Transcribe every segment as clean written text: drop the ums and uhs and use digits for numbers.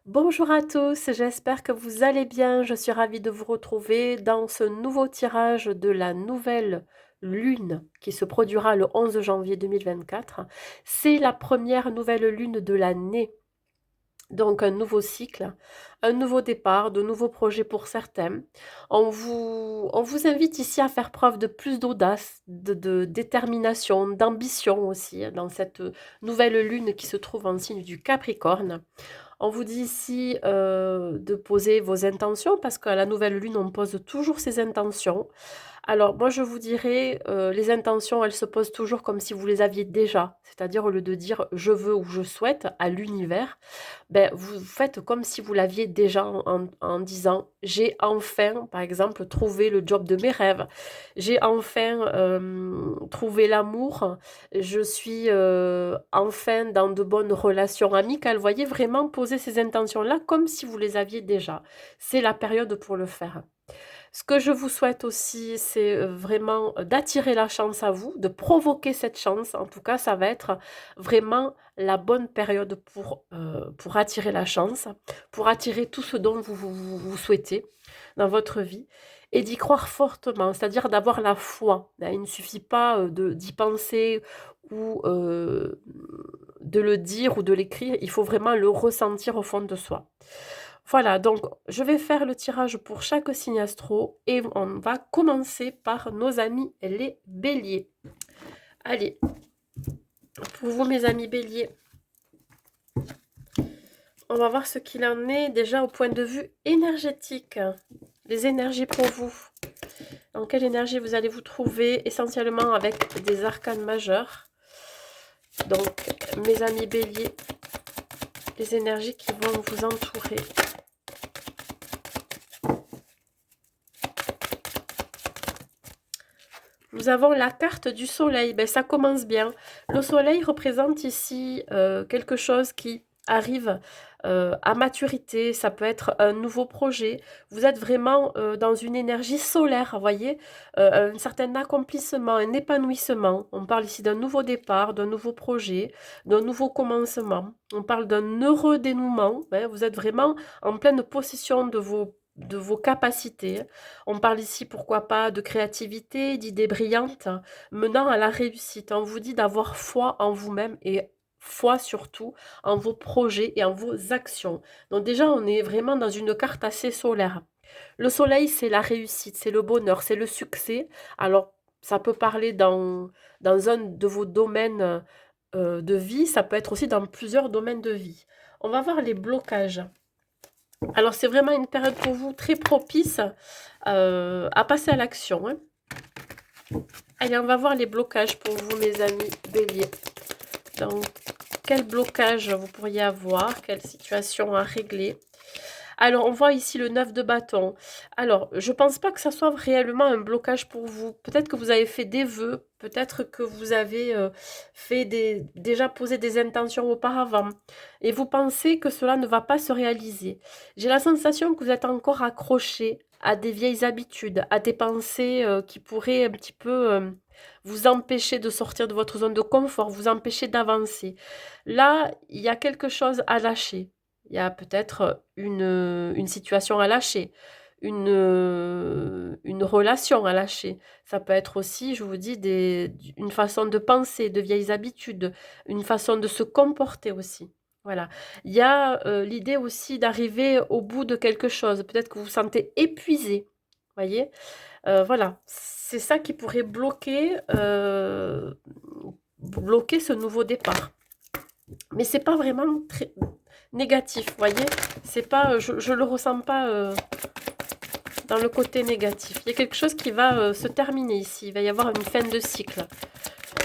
Bonjour à tous, j'espère que vous allez bien. Je suis ravie de vous retrouver dans ce nouveau tirage de la nouvelle lune qui se produira le 11 janvier 2024. C'est la première nouvelle lune de l'année. Donc un nouveau cycle, un nouveau départ, de nouveaux projets pour certains. On vous invite ici à faire preuve de plus d'audace, de détermination, d'ambition aussi, dans cette nouvelle lune qui se trouve en signe du Capricorne. On vous dit ici de poser vos intentions parce qu'à la nouvelle lune, on pose toujours ses intentions. Alors moi, je vous dirais, les intentions, elles se posent toujours comme si vous les aviez déjà. C'est-à-dire au lieu de dire je veux ou je souhaite à l'univers, ben, vous faites comme si vous l'aviez déjà en disant j'ai enfin, par exemple, trouvé le job de mes rêves. J'ai enfin trouvé l'amour. Je suis enfin dans de bonnes relations amicales. Voyez, vraiment poser ces intentions-là comme si vous les aviez déjà. C'est la période pour le faire. Ce que je vous souhaite aussi, c'est vraiment d'attirer la chance à vous, de provoquer cette chance. En tout cas, ça va être vraiment la bonne période pour attirer la chance, pour attirer tout ce dont vous souhaitez dans votre vie et d'y croire fortement, c'est-à-dire d'avoir la foi. Hein. Il ne suffit pas d'y penser ou de le dire ou de l'écrire, il faut vraiment le ressentir au fond de soi. Voilà, donc je vais faire le tirage pour chaque signe astro et on va commencer par nos amis les béliers. Allez, pour vous mes amis béliers, on va voir ce qu'il en est déjà au point de vue énergétique. Les énergies pour vous. Dans quelle énergie vous allez vous trouver essentiellement avec des arcanes majeurs. Donc mes amis béliers, les énergies qui vont vous entourer. Nous avons la carte du soleil, ben, ça commence bien. Le soleil représente ici quelque chose qui arrive à maturité, ça peut être un nouveau projet. Vous êtes vraiment dans une énergie solaire, vous voyez, un certain accomplissement, un épanouissement. On parle ici d'un nouveau départ, d'un nouveau projet, d'un nouveau commencement. On parle d'un heureux dénouement. Hein. Vous êtes vraiment en pleine possession de vos capacités. On parle ici, pourquoi pas, de créativité, d'idées brillantes menant à la réussite. On vous dit d'avoir foi en vous-même et foi surtout en vos projets et en vos actions. Donc déjà, on est vraiment dans une carte assez solaire. Le soleil, c'est la réussite, c'est le bonheur, c'est le succès. Alors, ça peut parler dans un de vos domaines de vie, ça peut être aussi dans plusieurs domaines de vie. On va voir les blocages. Alors, c'est vraiment une période pour vous très propice à passer à l'action. Hein. Allez, on va voir les blocages pour vous, mes amis béliers. Donc, quel blocage vous pourriez avoir? Quelle situation à régler? Alors, on voit ici le 9 de bâton. Alors, je ne pense pas que ça soit réellement un blocage pour vous. Peut-être que vous avez fait des vœux, peut-être que vous avez déjà posé des intentions auparavant, et vous pensez que cela ne va pas se réaliser. J'ai la sensation que vous êtes encore accroché à des vieilles habitudes, à des pensées qui pourraient un petit peu vous empêcher de sortir de votre zone de confort, vous empêcher d'avancer. Là, il y a quelque chose à lâcher. Il y a peut-être une situation à lâcher, une relation à lâcher. Ça peut être aussi, je vous dis, une façon de penser, de vieilles habitudes, une façon de se comporter aussi. Voilà. Il y a l'idée aussi d'arriver au bout de quelque chose. Peut-être que vous vous sentez épuisé. Voyez. Voilà. C'est ça qui pourrait bloquer ce nouveau départ. Mais c'est pas vraiment très négatif, vous voyez. C'est pas, je le ressens pas dans le côté négatif. Il y a quelque chose qui va se terminer ici. Il va y avoir une fin de cycle.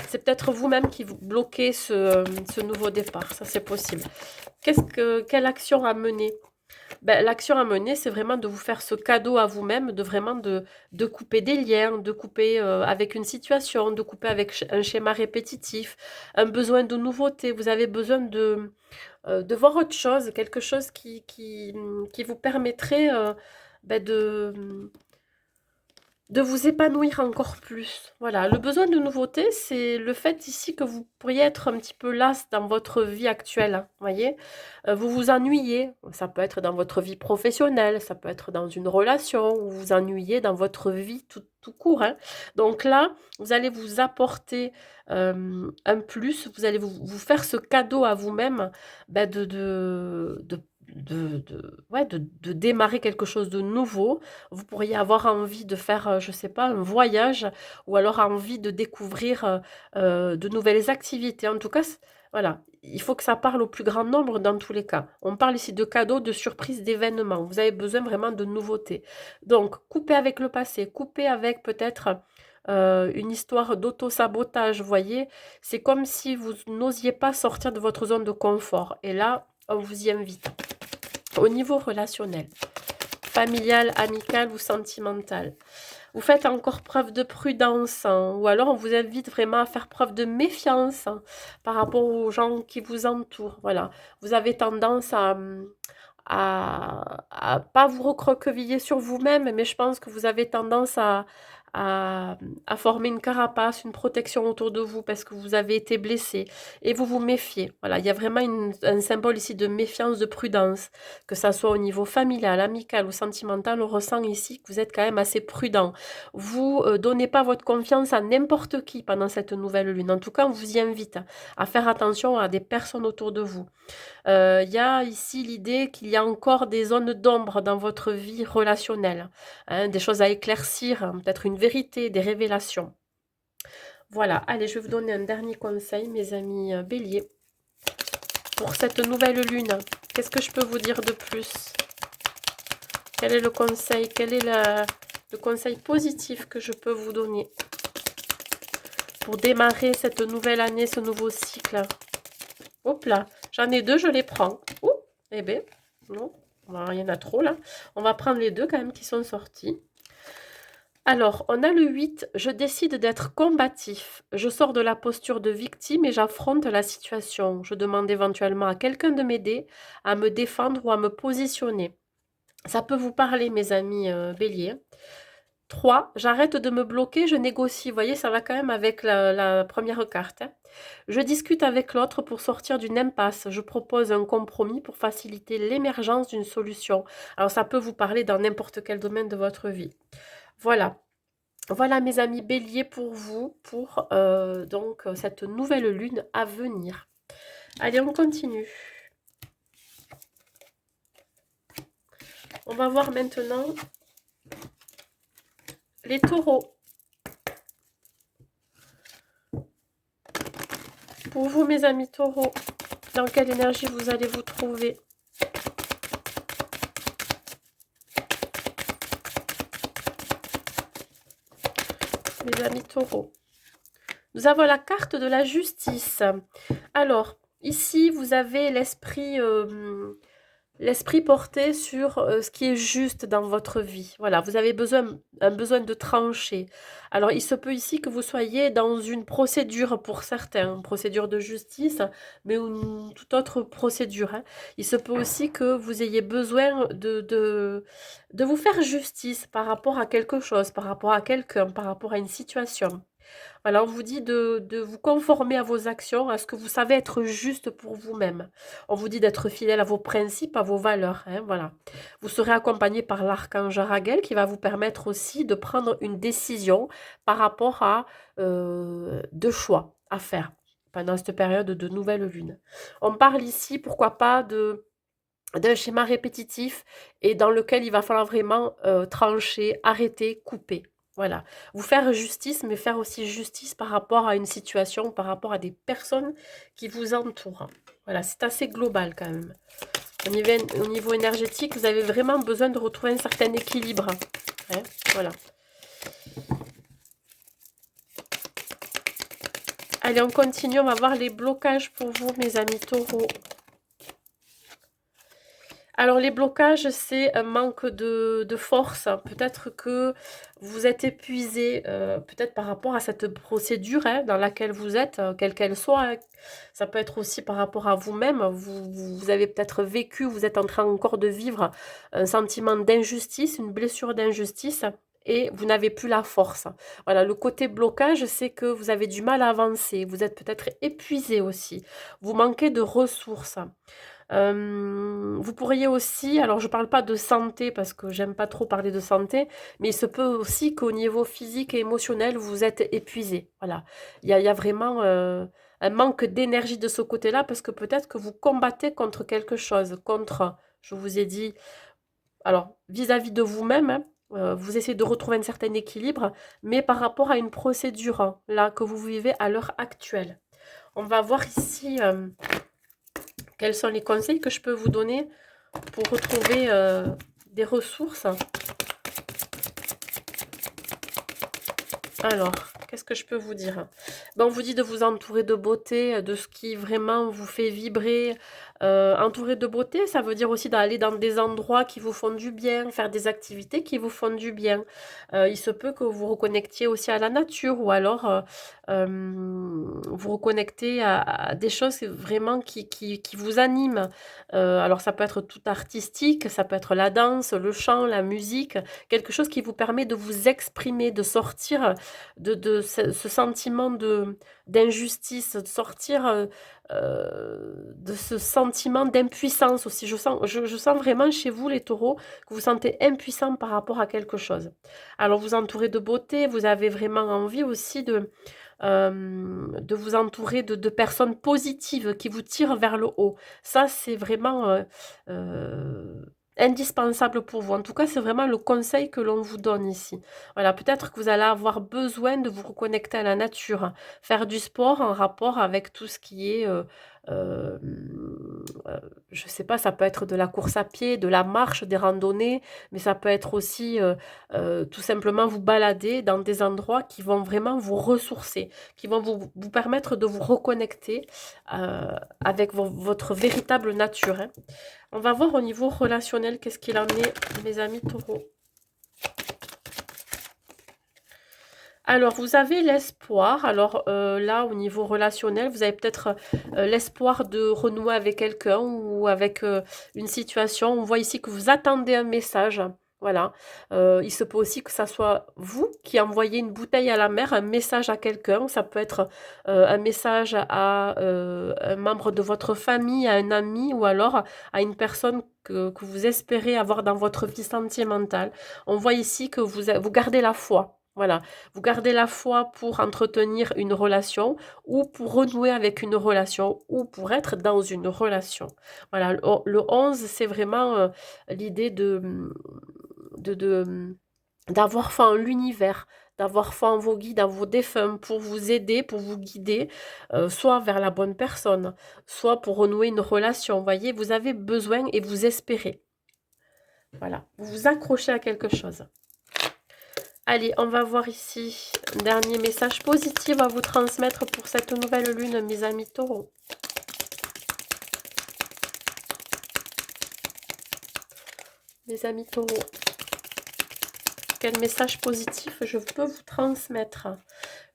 C'est peut-être vous-même qui vous bloquez ce nouveau départ. Ça, c'est possible. Quelle action à mener? Ben, l'action à mener, c'est vraiment de vous faire ce cadeau à vous-même, de couper des liens, de couper avec une situation, de couper avec un schéma répétitif, un besoin de nouveauté. Vous avez besoin de voir autre chose, quelque chose qui vous permettrait ben de vous épanouir encore plus. Voilà, le besoin de nouveauté, c'est le fait ici que vous pourriez être un petit peu las dans votre vie actuelle, hein, voyez? Vous vous ennuyez, ça peut être dans votre vie professionnelle, ça peut être dans une relation, ou vous vous ennuyez dans votre vie tout court, hein. Donc là, vous allez vous apporter, un plus, vous allez vous faire ce cadeau à vous-même, bah, de démarrer quelque chose de nouveau. Vous pourriez avoir envie de faire, je sais pas, un voyage ou alors envie de découvrir, de nouvelles activités. En tout cas, voilà, il faut que ça parle au plus grand nombre dans tous les cas. On parle ici de cadeaux, de surprises, d'événements. Vous avez besoin vraiment de nouveautés. Donc, coupez avec le passé, coupez avec peut-être une histoire d'auto-sabotage, vous voyez. C'est comme si vous n'osiez pas sortir de votre zone de confort. Et là, on vous y invite. Au niveau relationnel, familial, amical ou sentimental. Vous faites encore preuve de prudence, hein, ou alors on vous invite vraiment à faire preuve de méfiance, hein, par rapport aux gens qui vous entourent. Voilà, vous avez tendance à pas vous recroqueviller sur vous-même, mais je pense que vous avez tendance à, à former une carapace, une protection autour de vous parce que vous avez été blessé et vous vous méfiez. Voilà, il y a vraiment un symbole ici de méfiance, de prudence, que ça soit au niveau familial, amical ou sentimental, on ressent ici que vous êtes quand même assez prudent. Vous donnez pas votre confiance à n'importe qui pendant cette nouvelle lune. En tout cas, on vous y invite à faire attention à des personnes autour de vous. Il y a ici l'idée qu'il y a encore des zones d'ombre dans votre vie relationnelle, hein, des choses à éclaircir, hein, peut-être une vérité, des révélations. Voilà, allez, je vais vous donner un dernier conseil, mes amis béliers, pour cette nouvelle lune. Qu'est-ce que je peux vous dire de plus? Quel est le conseil? Quel est le conseil positif que je peux vous donner pour démarrer cette nouvelle année, ce nouveau cycle? Hop là, j'en ai deux, je les prends. Ouh, eh bien, non, il y en a trop là. On va prendre les deux quand même qui sont sortis. Alors, on a le 8, je décide d'être combatif. Je sors de la posture de victime et j'affronte la situation. Je demande éventuellement à quelqu'un de m'aider, à me défendre ou à me positionner. Ça peut vous parler, mes amis béliers. 3, j'arrête de me bloquer, je négocie. Vous voyez, ça va quand même avec la première carte, hein. Je discute avec l'autre pour sortir d'une impasse. Je propose un compromis pour faciliter l'émergence d'une solution. Alors, ça peut vous parler dans n'importe quel domaine de votre vie. Voilà. Voilà, mes amis béliers, pour vous, pour donc cette nouvelle lune à venir. Allez, on continue. On va voir maintenant les taureaux. Pour vous, mes amis taureaux, dans quelle énergie vous allez vous trouver? Mes amis taureaux. Nous avons la carte de la justice. Alors, ici, vous avez l'esprit porté sur ce qui est juste dans votre vie. Voilà, vous avez un besoin de trancher. Alors, il se peut ici que vous soyez dans une procédure pour certains, une procédure de justice, mais une toute autre procédure, hein. Il se peut aussi que vous ayez besoin de vous faire justice par rapport à quelque chose, par rapport à quelqu'un, par rapport à une situation. Voilà, on vous dit de vous conformer à vos actions, à ce que vous savez être juste pour vous-même. On vous dit d'être fidèle à vos principes, à vos valeurs, hein, voilà. Vous serez accompagné par l'archange Raguel qui va vous permettre aussi de prendre une décision par rapport à deux choix à faire pendant cette période de nouvelle lune. On parle ici, pourquoi pas, d'un schéma répétitif et dans lequel il va falloir vraiment trancher, arrêter, couper. Voilà. Vous faire justice, mais faire aussi justice par rapport à une situation, par rapport à des personnes qui vous entourent. Voilà, c'est assez global quand même. Au niveau énergétique, vous avez vraiment besoin de retrouver un certain équilibre, hein, voilà. Allez, on continue, on va voir les blocages pour vous, mes amis taureaux. Alors les blocages, c'est un manque de force. Peut-être que vous êtes épuisé, peut-être par rapport à cette procédure, hein, dans laquelle vous êtes, quelle qu'elle soit, hein. Ça peut être aussi par rapport à vous-même. Vous avez peut-être vécu, vous êtes en train encore de vivre un sentiment d'injustice, une blessure d'injustice. et vous n'avez plus la force. Voilà, le côté blocage, c'est que vous avez du mal à avancer, vous êtes peut-être épuisé aussi, vous manquez de ressources. Vous pourriez aussi, alors je parle pas de santé parce que j'aime pas trop parler de santé, mais il se peut aussi qu'au niveau physique et émotionnel, vous êtes épuisé. Voilà, il y a vraiment un manque d'énergie de ce côté-là parce que peut-être que vous combattez contre quelque chose, contre, je vous ai dit, alors vis-à-vis de vous-même, hein, vous essayez de retrouver un certain équilibre, mais par rapport à une procédure, hein, là, que vous vivez à l'heure actuelle. On va voir ici quels sont les conseils que je peux vous donner pour retrouver des ressources. Alors, qu'est-ce que je peux vous dire? Ben, on vous dit de vous entourer de beauté, de ce qui vraiment vous fait vibrer. Entourer de beauté, ça veut dire aussi d'aller dans des endroits qui vous font du bien, faire des activités qui vous font du bien. Il se peut que vous reconnectiez aussi à la nature ou alors vous reconnectez à des choses vraiment qui vous animent. Alors ça peut être tout artistique, ça peut être la danse, le chant, la musique, quelque chose qui vous permet de vous exprimer, de sortir de ce sentiment d'injustice, de sortir de ce sentiment d'impuissance aussi. Je sens vraiment chez vous, les taureaux, que vous sentez impuissant par rapport à quelque chose. Alors, vous entourez de beauté, vous avez vraiment envie aussi de vous entourer de personnes positives qui vous tirent vers le haut. Ça, c'est vraiment indispensable pour vous. En tout cas, c'est vraiment le conseil que l'on vous donne ici. Voilà, peut-être que vous allez avoir besoin de vous reconnecter à la nature, faire du sport en rapport avec tout ce qui est euh, je ne sais pas, ça peut être de la course à pied, de la marche, des randonnées, mais ça peut être aussi tout simplement vous balader dans des endroits qui vont vraiment vous ressourcer, qui vont vous permettre de vous reconnecter avec votre véritable nature, hein. On va voir au niveau relationnel qu'est-ce qu'il en est, mes amis taureaux. Alors, vous avez l'espoir. Alors là, au niveau relationnel, vous avez peut-être l'espoir de renouer avec quelqu'un ou avec une situation. On voit ici que vous attendez un message. Voilà. Il se peut aussi que ça soit vous qui envoyez une bouteille à la mer, un message à quelqu'un. Ça peut être un message à un membre de votre famille, à un ami ou alors à une personne que vous espérez avoir dans votre vie sentimentale. On voit ici que vous gardez la foi. Voilà. Vous gardez la foi pour entretenir une relation ou pour renouer avec une relation ou pour être dans une relation. Voilà, le 11, c'est vraiment l'idée de d'avoir foi en l'univers, d'avoir foi en vos guides, en vos défunts, pour vous aider, pour vous guider, soit vers la bonne personne, soit pour renouer une relation. Vous voyez, vous avez besoin et vous espérez. Voilà, vous vous accrochez à quelque chose. Allez, on va voir ici un dernier message positif à vous transmettre pour cette nouvelle lune, mes amis taureaux. Mes amis taureaux, quel message positif je peux vous transmettre?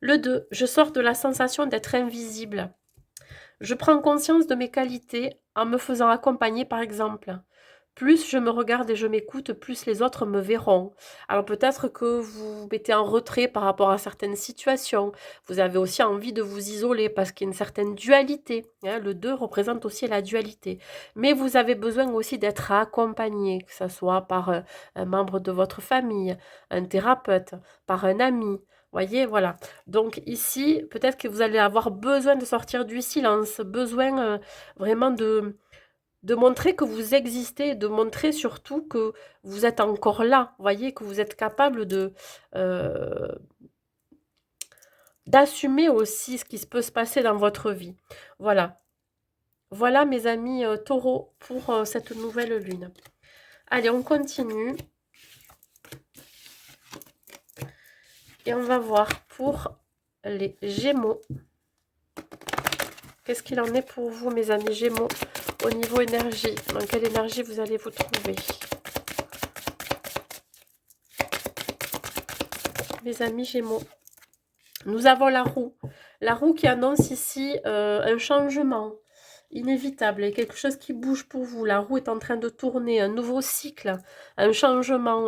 Le 2, je sors de la sensation d'être invisible. Je prends conscience de mes qualités en me faisant accompagner par exemple. Plus je me regarde et je m'écoute, plus les autres me verront. Alors peut-être que vous vous mettez en retrait par rapport à certaines situations. Vous avez aussi envie de vous isoler parce qu'il y a une certaine dualité, hein. Le 2 représente aussi la dualité. Mais vous avez besoin aussi d'être accompagné, que ce soit par un membre de votre famille, un thérapeute, par un ami. Voyez, voilà. Donc ici, peut-être que vous allez avoir besoin de sortir du silence, besoin vraiment de montrer que vous existez, de montrer surtout que vous êtes encore là, voyez, que vous êtes capable euh, d'assumer aussi ce qui peut se passer dans votre vie. Voilà. Voilà mes amis taureaux pour cette nouvelle lune. Allez, on continue. Et on va voir pour les Gémeaux. Qu'est-ce qu'il en est pour vous, mes amis Gémeaux, au niveau énergie? Dans quelle énergie vous allez vous trouver? Mes amis Gémeaux. Nous avons la roue. La roue qui annonce ici un changement inévitable, et quelque chose qui bouge pour vous. La roue est en train de tourner, un nouveau cycle, un changement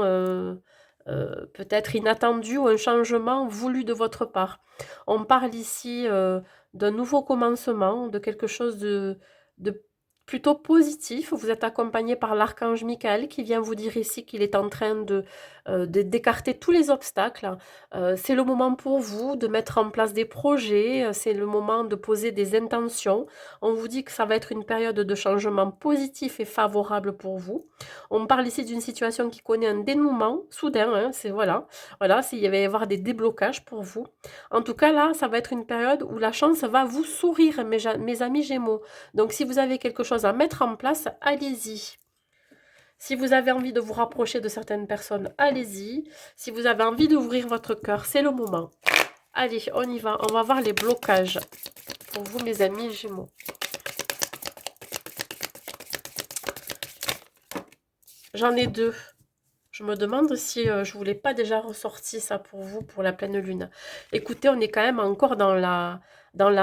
peut-être inattendu ou un changement voulu de votre part. On parle ici d'un nouveau commencement, de quelque chose de plutôt positif. Vous êtes accompagné par l'archange Michael qui vient vous dire ici qu'il est en train d'écarter tous les obstacles. C'est le moment pour vous de mettre en place des projets, c'est le moment de poser des intentions. On vous dit que ça va être une période de changement positif et favorable pour vous. On parle ici d'une situation qui connaît un dénouement soudain, hein, c'est voilà, s'il va y avoir des déblocages pour vous. En tout cas, là, ça va être une période où la chance va vous sourire, mes amis Gémeaux. Donc, si vous avez quelque chose à mettre en place, allez-y. Si vous avez envie de vous rapprocher de certaines personnes, allez-y. Si vous avez envie d'ouvrir votre cœur, c'est le moment. Allez, on y va. On va voir les blocages pour vous, mes amis Gémeaux. J'en ai deux. Je me demande si je ne vous l'ai pas déjà ressorti ça pour vous, pour la pleine lune. Écoutez, on est quand même encore dans la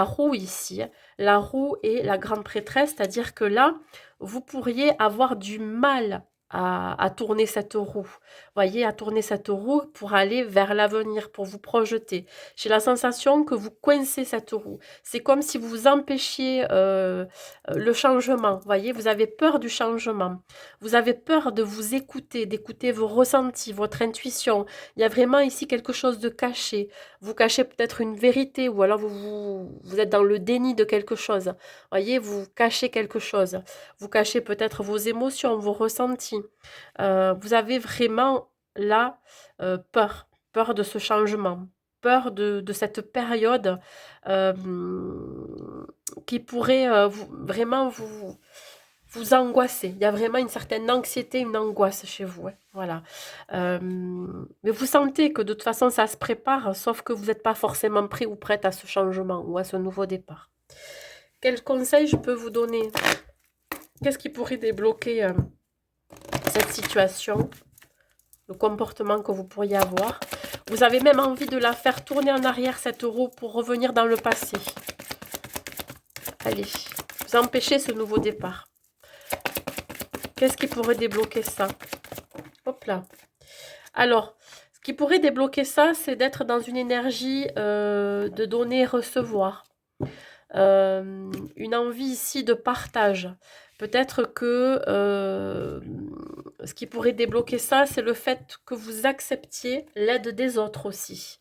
roue ici. La roue et la grande prêtresse, c'est-à-dire que là, vous pourriez avoir du mal à tourner cette roue. Voyez, à tourner cette roue pour aller vers l'avenir, pour vous projeter. J'ai la sensation que vous coincez cette roue. C'est comme si vous empêchiez le changement. Voyez, vous avez peur du changement. Vous avez peur de vous écouter, d'écouter vos ressentis, votre intuition. Il y a vraiment ici quelque chose de caché. Vous cachez peut-être une vérité ou alors vous êtes dans le déni de quelque chose. Voyez, vous cachez quelque chose. Vous cachez peut-être vos émotions, vos ressentis. Vous avez vraiment là peur. Peur de ce changement. Peur de cette période euh, qui pourrait vraiment vous angoissez. Il y a vraiment une certaine anxiété, une angoisse chez vous. Hein. Voilà. Mais vous sentez que de toute façon, ça se prépare, sauf que vous n'êtes pas forcément prêt ou prête à ce changement ou à ce nouveau départ. Quel conseil je peux vous donner? Qu'est-ce qui pourrait débloquer cette situation? Le comportement que vous pourriez avoir. Vous avez même envie de la faire tourner en arrière, cette roue, pour revenir dans le passé. Allez, vous empêchez ce nouveau départ. Qu'est-ce qui pourrait débloquer ça? Hop là. Alors, ce qui pourrait débloquer ça, c'est d'être dans une énergie de donner et recevoir. Une envie ici de partage. Peut-être que ce qui pourrait débloquer ça, c'est le fait que vous acceptiez l'aide des autres aussi.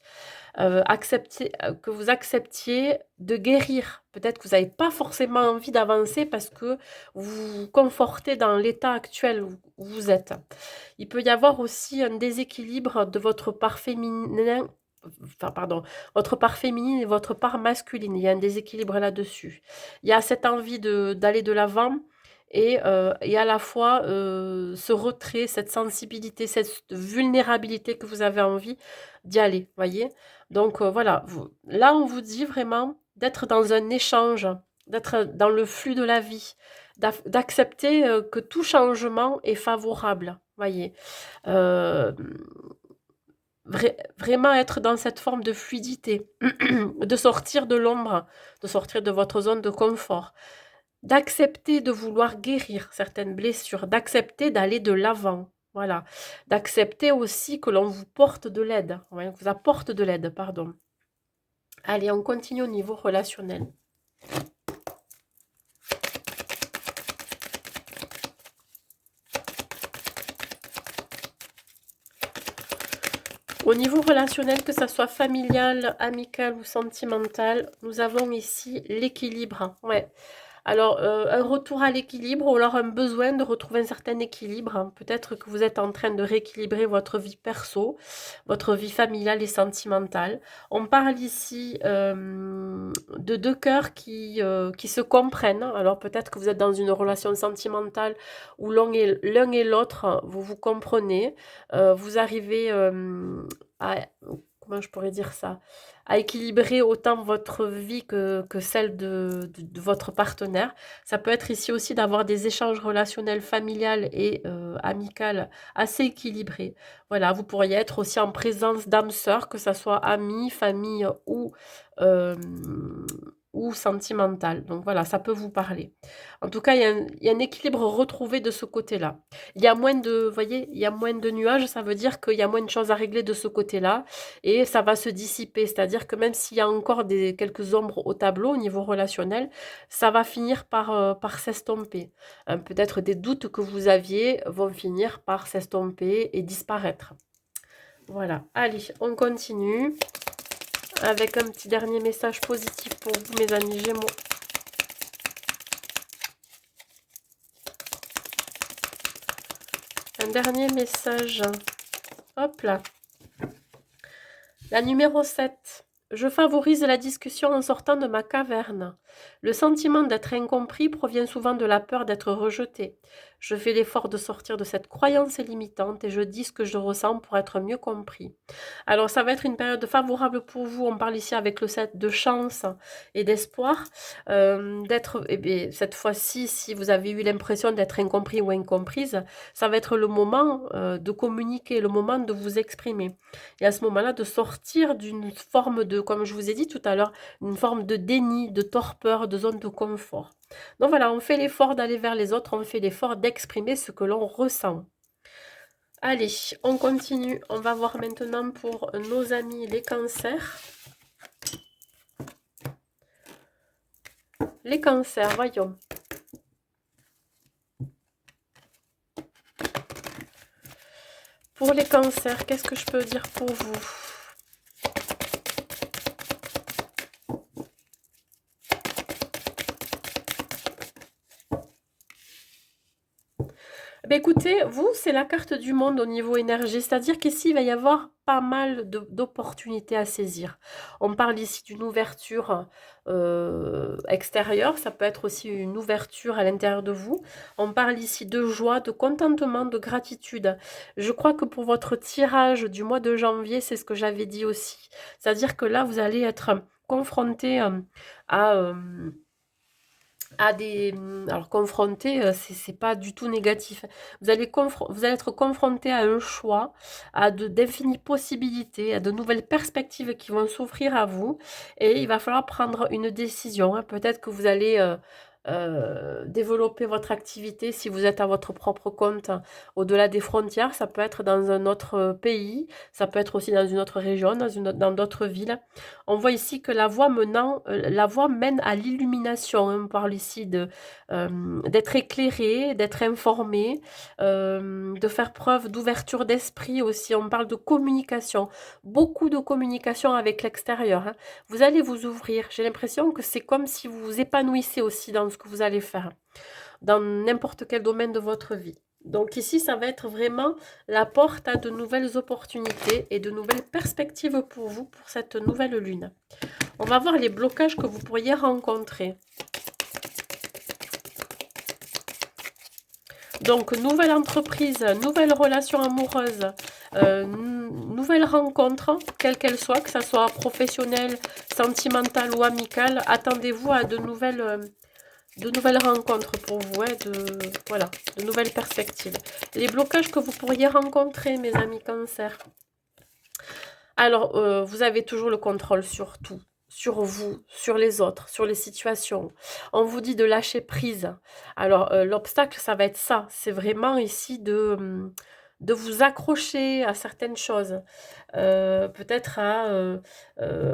Que vous acceptiez de guérir. Peut-être que vous n'avez pas forcément envie d'avancer parce que vous vous confortez dans l'état actuel où vous êtes. Il peut y avoir aussi un déséquilibre de votre part féminin, enfin pardon, votre part féminine et votre part masculine. Il y a un déséquilibre là-dessus. Il y a cette envie d'aller de l'avant et à la fois ce retrait, cette sensibilité, cette vulnérabilité que vous avez envie d'y aller, voyez. Donc voilà, là on vous dit vraiment d'être dans un échange, d'être dans le flux de la vie, d'accepter que tout changement est favorable, voyez. Euh, vraiment être dans cette forme de fluidité, de sortir de l'ombre, de sortir de votre zone de confort, d'accepter de vouloir guérir certaines blessures, d'accepter d'aller de l'avant. Voilà, d'accepter aussi que l'on vous porte de l'aide, ouais, vous apporte de l'aide, pardon. Allez, on continue au niveau relationnel. Au niveau relationnel, que ça soit familial, amical ou sentimental, nous avons ici l'équilibre. Ouais. Alors, un retour à l'équilibre ou alors un besoin de retrouver un certain équilibre. Peut-être que vous êtes en train de rééquilibrer votre vie perso, votre vie familiale et sentimentale. On parle ici de deux cœurs qui se comprennent. Alors, peut-être que vous êtes dans une relation sentimentale où l'un et l'autre, vous vous comprenez. Vous arrivez à... Comment je pourrais dire ça? À équilibrer autant votre vie que celle de votre partenaire. Ça peut être ici aussi d'avoir des échanges relationnels familiales et amicales assez équilibrés. Voilà, vous pourriez être aussi en présence d'âmes sœurs, que ce soit amis, famille ou ou sentimentale. Donc voilà, ça peut vous parler. En tout cas, il y a un équilibre retrouvé de ce côté-là. Il y a moins de, vous voyez, il y a moins de nuages, ça veut dire qu'il y a moins de choses à régler de ce côté-là et ça va se dissiper. C'est-à-dire que même s'il y a encore quelques ombres au tableau au niveau relationnel, ça va finir par s'estomper. Peut-être des doutes que vous aviez vont finir par s'estomper et disparaître. Voilà, allez, on continue avec un petit dernier message positif pour vous, mes amis Gémeaux. Un dernier message. Hop là. La numéro 7. Je favorise la discussion en sortant de ma caverne. Le sentiment d'être incompris provient souvent de la peur d'être rejeté. Je fais l'effort de sortir de cette croyance limitante et je dis ce que je ressens pour être mieux compris. Alors ça va être une période favorable pour vous. On parle ici avec le 7 de chance et d'espoir. D'être, eh bien, cette fois-ci, si vous avez eu l'impression d'être incompris ou incomprise, ça va être le moment de communiquer, le moment de vous exprimer. Et à ce moment-là, de sortir d'une forme de, comme je vous ai dit tout à l'heure, une forme de déni, de torpeur, de zone de confort. Donc voilà, on fait l'effort d'aller vers les autres, on fait l'effort d'exprimer ce que l'on ressent. Allez, on continue. On va voir maintenant pour nos amis les cancers. Les cancers, voyons. Pour les cancers, qu'est-ce que je peux dire pour vous? Ben écoutez, vous, c'est la carte du monde au niveau énergie, c'est-à-dire qu'ici, il va y avoir pas mal d'opportunités à saisir. On parle ici d'une ouverture extérieure, ça peut être aussi une ouverture à l'intérieur de vous. On parle ici de joie, de contentement, de gratitude. Je crois que pour votre tirage du mois de janvier, c'est ce que j'avais dit aussi. C'est-à-dire que là, vous allez être confronté à des... Alors, confronté, c'est pas du tout négatif. Vous allez être confronté à un choix, à d'infinies possibilités, à de nouvelles perspectives qui vont s'offrir à vous. Et il va falloir prendre une décision, hein. Peut-être que vous allez développer votre activité si vous êtes à votre propre compte au-delà des frontières. Ça peut être dans un autre pays, ça peut être aussi dans une autre région, dans d'autres villes. On voit ici que la voie mène à l'illumination. On parle ici d'être éclairé, d'être informé, de faire preuve d'ouverture d'esprit aussi. On parle de communication, beaucoup de communication avec l'extérieur, hein. Vous allez vous ouvrir. J'ai l'impression que c'est comme si vous vous épanouissez aussi dans ce que vous allez faire, dans n'importe quel domaine de votre vie. Donc ici, ça va être vraiment la porte à de nouvelles opportunités et de nouvelles perspectives pour vous pour cette nouvelle lune. On va voir les blocages que vous pourriez rencontrer. Donc, nouvelle entreprise, nouvelle relation amoureuse, nouvelle rencontre, quelle qu'elle soit, que ce soit professionnelle, sentimentale ou amicale. Attendez-vous à de nouvelles rencontres pour vous, hein, voilà, de nouvelles perspectives. Les blocages que vous pourriez rencontrer, mes amis cancer. Alors, vous avez toujours le contrôle sur tout, sur vous, sur les autres, sur les situations. On vous dit de lâcher prise. Alors, l'obstacle, ça va être ça. C'est vraiment ici de vous accrocher à certaines choses. Peut-être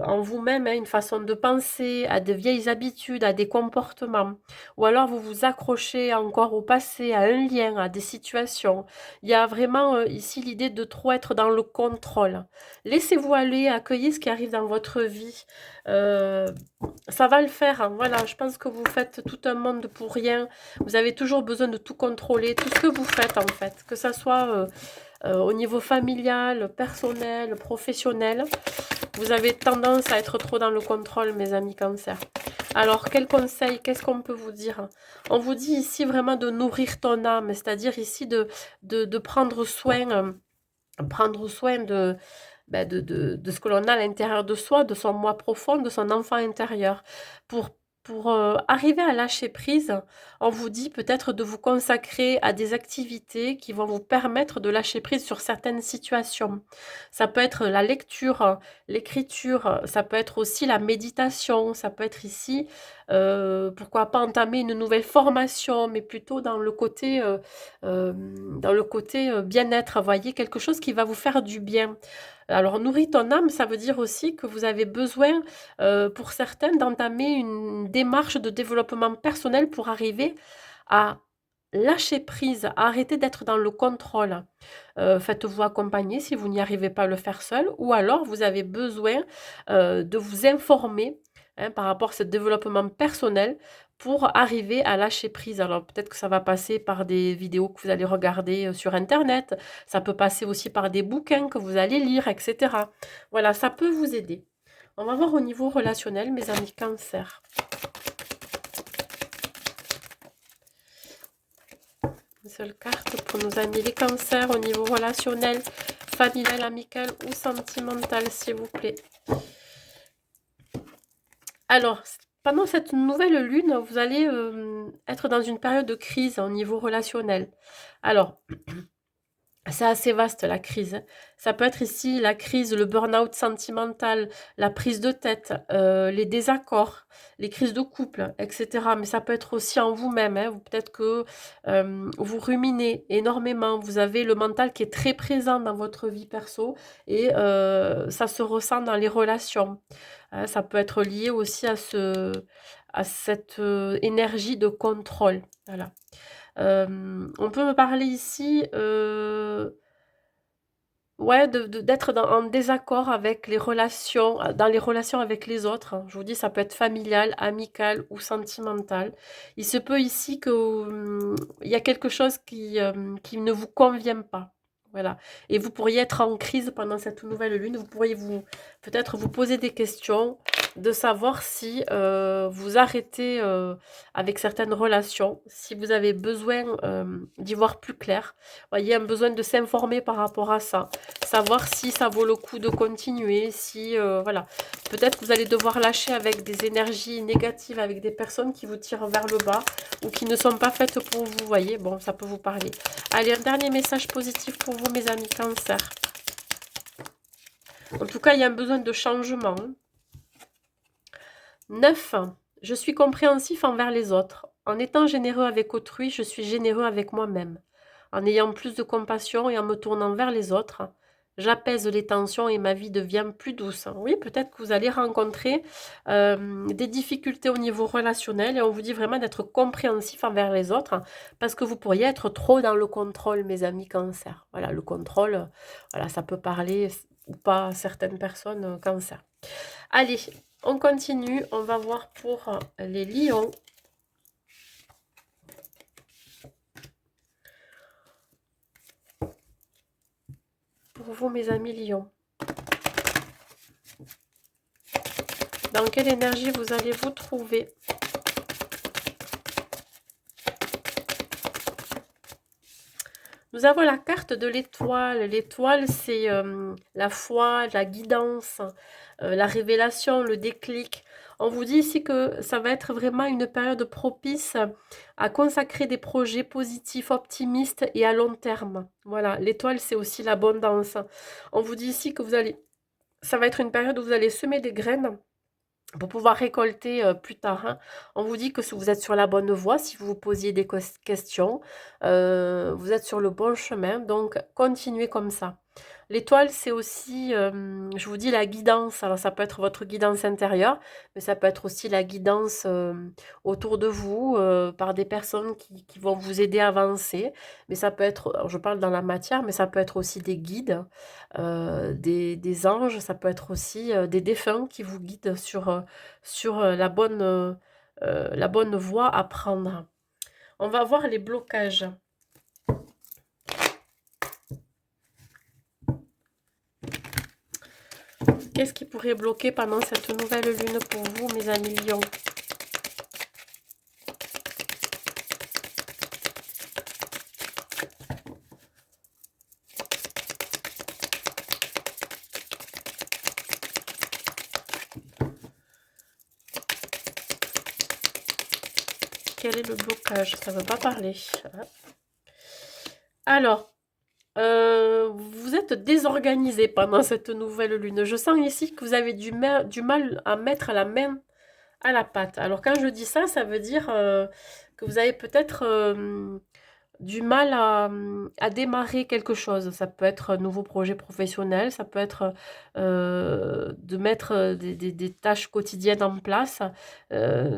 en vous-même, hein, une façon de penser, à de vieilles habitudes, à des comportements. Ou alors vous vous accrochez encore au passé, à un lien, à des situations. Il y a vraiment ici l'idée de trop être dans le contrôle. Laissez-vous aller, accueillez ce qui arrive dans votre vie. Ça va le faire, hein. Voilà, je pense que vous faites tout un monde pour rien. Vous avez toujours besoin de tout contrôler, tout ce que vous faites en fait, que ça soit au niveau familial, personnel, professionnel. Vous avez tendance à être trop dans le contrôle, mes amis cancer. Alors, quel conseil, qu'est-ce qu'on peut vous dire? On vous dit ici vraiment de nourrir ton âme, c'est-à-dire ici de prendre soin de ce que l'on a à l'intérieur de soi, de son moi profond, de son enfant intérieur, pour Pour arriver à lâcher prise, on vous dit peut-être de vous consacrer à des activités qui vont vous permettre de lâcher prise sur certaines situations. Ça peut être la lecture, l'écriture, ça peut être aussi la méditation, ça peut être ici, pourquoi pas entamer une nouvelle formation, mais plutôt dans le côté bien-être, voyez, quelque chose qui va vous faire du bien. Alors, nourris ton âme, ça veut dire aussi que vous avez besoin, pour certaines, d'entamer une démarche de développement personnel pour arriver à lâcher prise, à arrêter d'être dans le contrôle. Faites-vous accompagner si vous n'y arrivez pas à le faire seul, ou alors vous avez besoin de vous informer par rapport à ce développement personnel pour arriver à lâcher prise. Alors peut-être que ça va passer par des vidéos que vous allez regarder sur Internet, ça peut passer aussi par des bouquins que vous allez lire, etc. Voilà, ça peut vous aider. On va voir au niveau relationnel, mes amis Cancer. Une seule carte pour nos amis les cancers au niveau relationnel, familial, amical ou sentimental, s'il vous plaît. Alors, pendant cette nouvelle lune, vous allez être dans une période de crise au niveau relationnel. Alors, c'est assez vaste la crise. Ça peut être ici la crise, le burn-out sentimental, la prise de tête, les désaccords, les crises de couple, etc. Mais ça peut être aussi en vous-même. Peut-être que vous ruminez énormément. Vous avez le mental qui est très présent dans votre vie perso et ça se ressent dans les relations. Ça peut être lié aussi à cette énergie de contrôle. Voilà. On peut me parler ici, ouais, d'être en désaccord avec les relations, dans les relations avec les autres, hein. Je vous dis, ça peut être familial, amical ou sentimental. Il se peut ici que, il y a quelque chose qui ne vous convient pas. Voilà. Et vous pourriez être en crise pendant cette nouvelle lune. Vous pourriez peut-être vous poser des questions, de savoir si vous arrêtez avec certaines relations, si vous avez besoin d'y voir plus clair. Voyez, un besoin de s'informer par rapport à ça, savoir si ça vaut le coup de continuer, si, voilà. Peut-être que vous allez devoir lâcher avec des énergies négatives, avec des personnes qui vous tirent vers le bas ou qui ne sont pas faites pour vous, voyez. Bon, ça peut vous parler. Allez, un dernier message positif pour vous, mes amis Cancer. En tout cas, il y a un besoin de changement. 9. Je suis compréhensif envers les autres. En étant généreux avec autrui, je suis généreux avec moi-même. En ayant plus de compassion et en me tournant vers les autres, j'apaise les tensions et ma vie devient plus douce. Oui, peut-être que vous allez rencontrer des difficultés au niveau relationnel et on vous dit vraiment d'être compréhensif envers les autres parce que vous pourriez être trop dans le contrôle, mes amis Cancer. Voilà, le contrôle, voilà, ça peut parler ou pas à certaines personnes Cancer. Allez, on continue, on va voir pour les lions. Pour vous, mes amis lions. Dans quelle énergie vous allez vous trouver? Nous avons la carte de l'étoile. L'étoile, c'est la foi, la guidance, la révélation, le déclic. On vous dit ici que ça va être vraiment une période propice à consacrer des projets positifs, optimistes et à long terme. Voilà, l'étoile, c'est aussi l'abondance. On vous dit ici que ça va être une période où vous allez semer des graines pour pouvoir récolter plus tard. Hein. On vous dit que vous êtes sur la bonne voie si vous vous posiez des questions. Vous êtes sur le bon chemin, donc continuez comme ça. L'étoile, c'est aussi, je vous dis, la guidance. Alors, ça peut être votre guidance intérieure, mais ça peut être aussi la guidance autour de vous par des personnes qui vont vous aider à avancer. Mais ça peut être, alors, je parle dans la matière, mais ça peut être aussi des guides, des anges. Ça peut être aussi des défunts qui vous guident sur la bonne voie à prendre. On va voir les blocages. Qu'est-ce qui pourrait bloquer pendant cette nouvelle lune pour vous, mes amis lions? quel est le blocage? Ça ne veut pas parler. Hein. Alors, vous êtes désorganisé pendant cette nouvelle lune. Je sens ici que vous avez du mal à mettre la main à la pâte. Alors quand je dis ça, ça veut dire que vous avez peut-être du mal à démarrer quelque chose. Ça peut être un nouveau projet professionnel, ça peut être de mettre des tâches quotidiennes en place.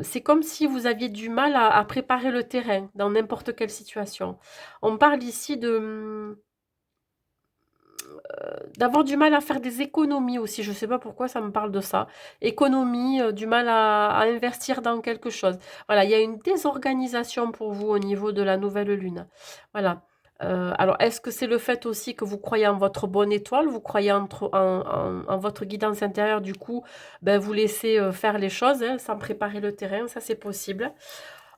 C'est comme si vous aviez du mal à préparer le terrain dans n'importe quelle situation. On parle ici d'avoir du mal à faire des économies aussi. Je ne sais pas pourquoi ça me parle de ça. Économie, du mal à investir dans quelque chose. Voilà, il y a une désorganisation pour vous au niveau de la nouvelle lune. Voilà. Alors, est-ce que c'est le fait aussi que vous croyez en votre bonne étoile, vous croyez en votre guidance intérieure, du coup, ben, vous laissez faire les choses hein, sans préparer le terrain, ça c'est possible.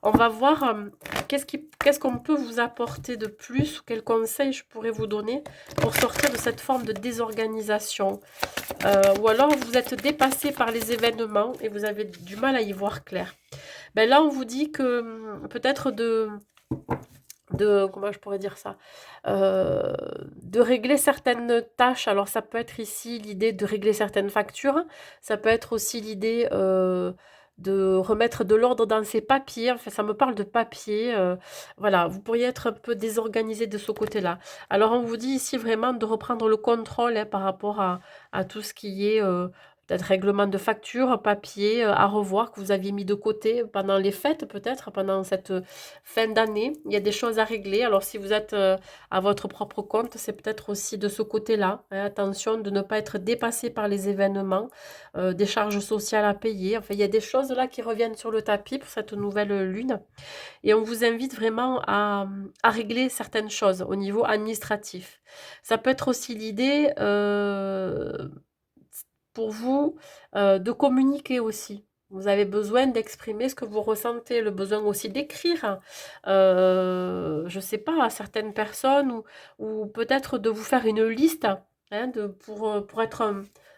On va voir qu'est-ce qu'on peut vous apporter de plus, ou quels conseils je pourrais vous donner pour sortir de cette forme de désorganisation. Ou alors vous êtes dépassé par les événements et vous avez du mal à y voir clair. Ben là, on vous dit que peut-être comment je pourrais dire ça, de régler certaines tâches. Alors ça peut être ici l'idée de régler certaines factures, ça peut être aussi l'idée de remettre de l'ordre dans ses papiers, enfin ça me parle de papier, voilà, vous pourriez être un peu désorganisé de ce côté-là. Alors on vous dit ici vraiment de reprendre le contrôle hein, par rapport à tout ce qui est peut-être règlement de facture, papier à revoir que vous aviez mis de côté pendant les fêtes peut-être, pendant cette fin d'année. Il y a des choses à régler. Alors si vous êtes à votre propre compte, c'est peut-être aussi de ce côté-là. Hein. Attention de ne pas être dépassé par les événements, des charges sociales à payer. Enfin, il y a des choses là qui reviennent sur le tapis pour cette nouvelle lune. Et on vous invite vraiment à régler certaines choses au niveau administratif. Ça peut être aussi l'idée pour vous de communiquer aussi. Vous avez besoin d'exprimer ce que vous ressentez, le besoin aussi d'écrire, je ne sais pas, à certaines personnes ou peut-être de vous faire une liste hein, pour être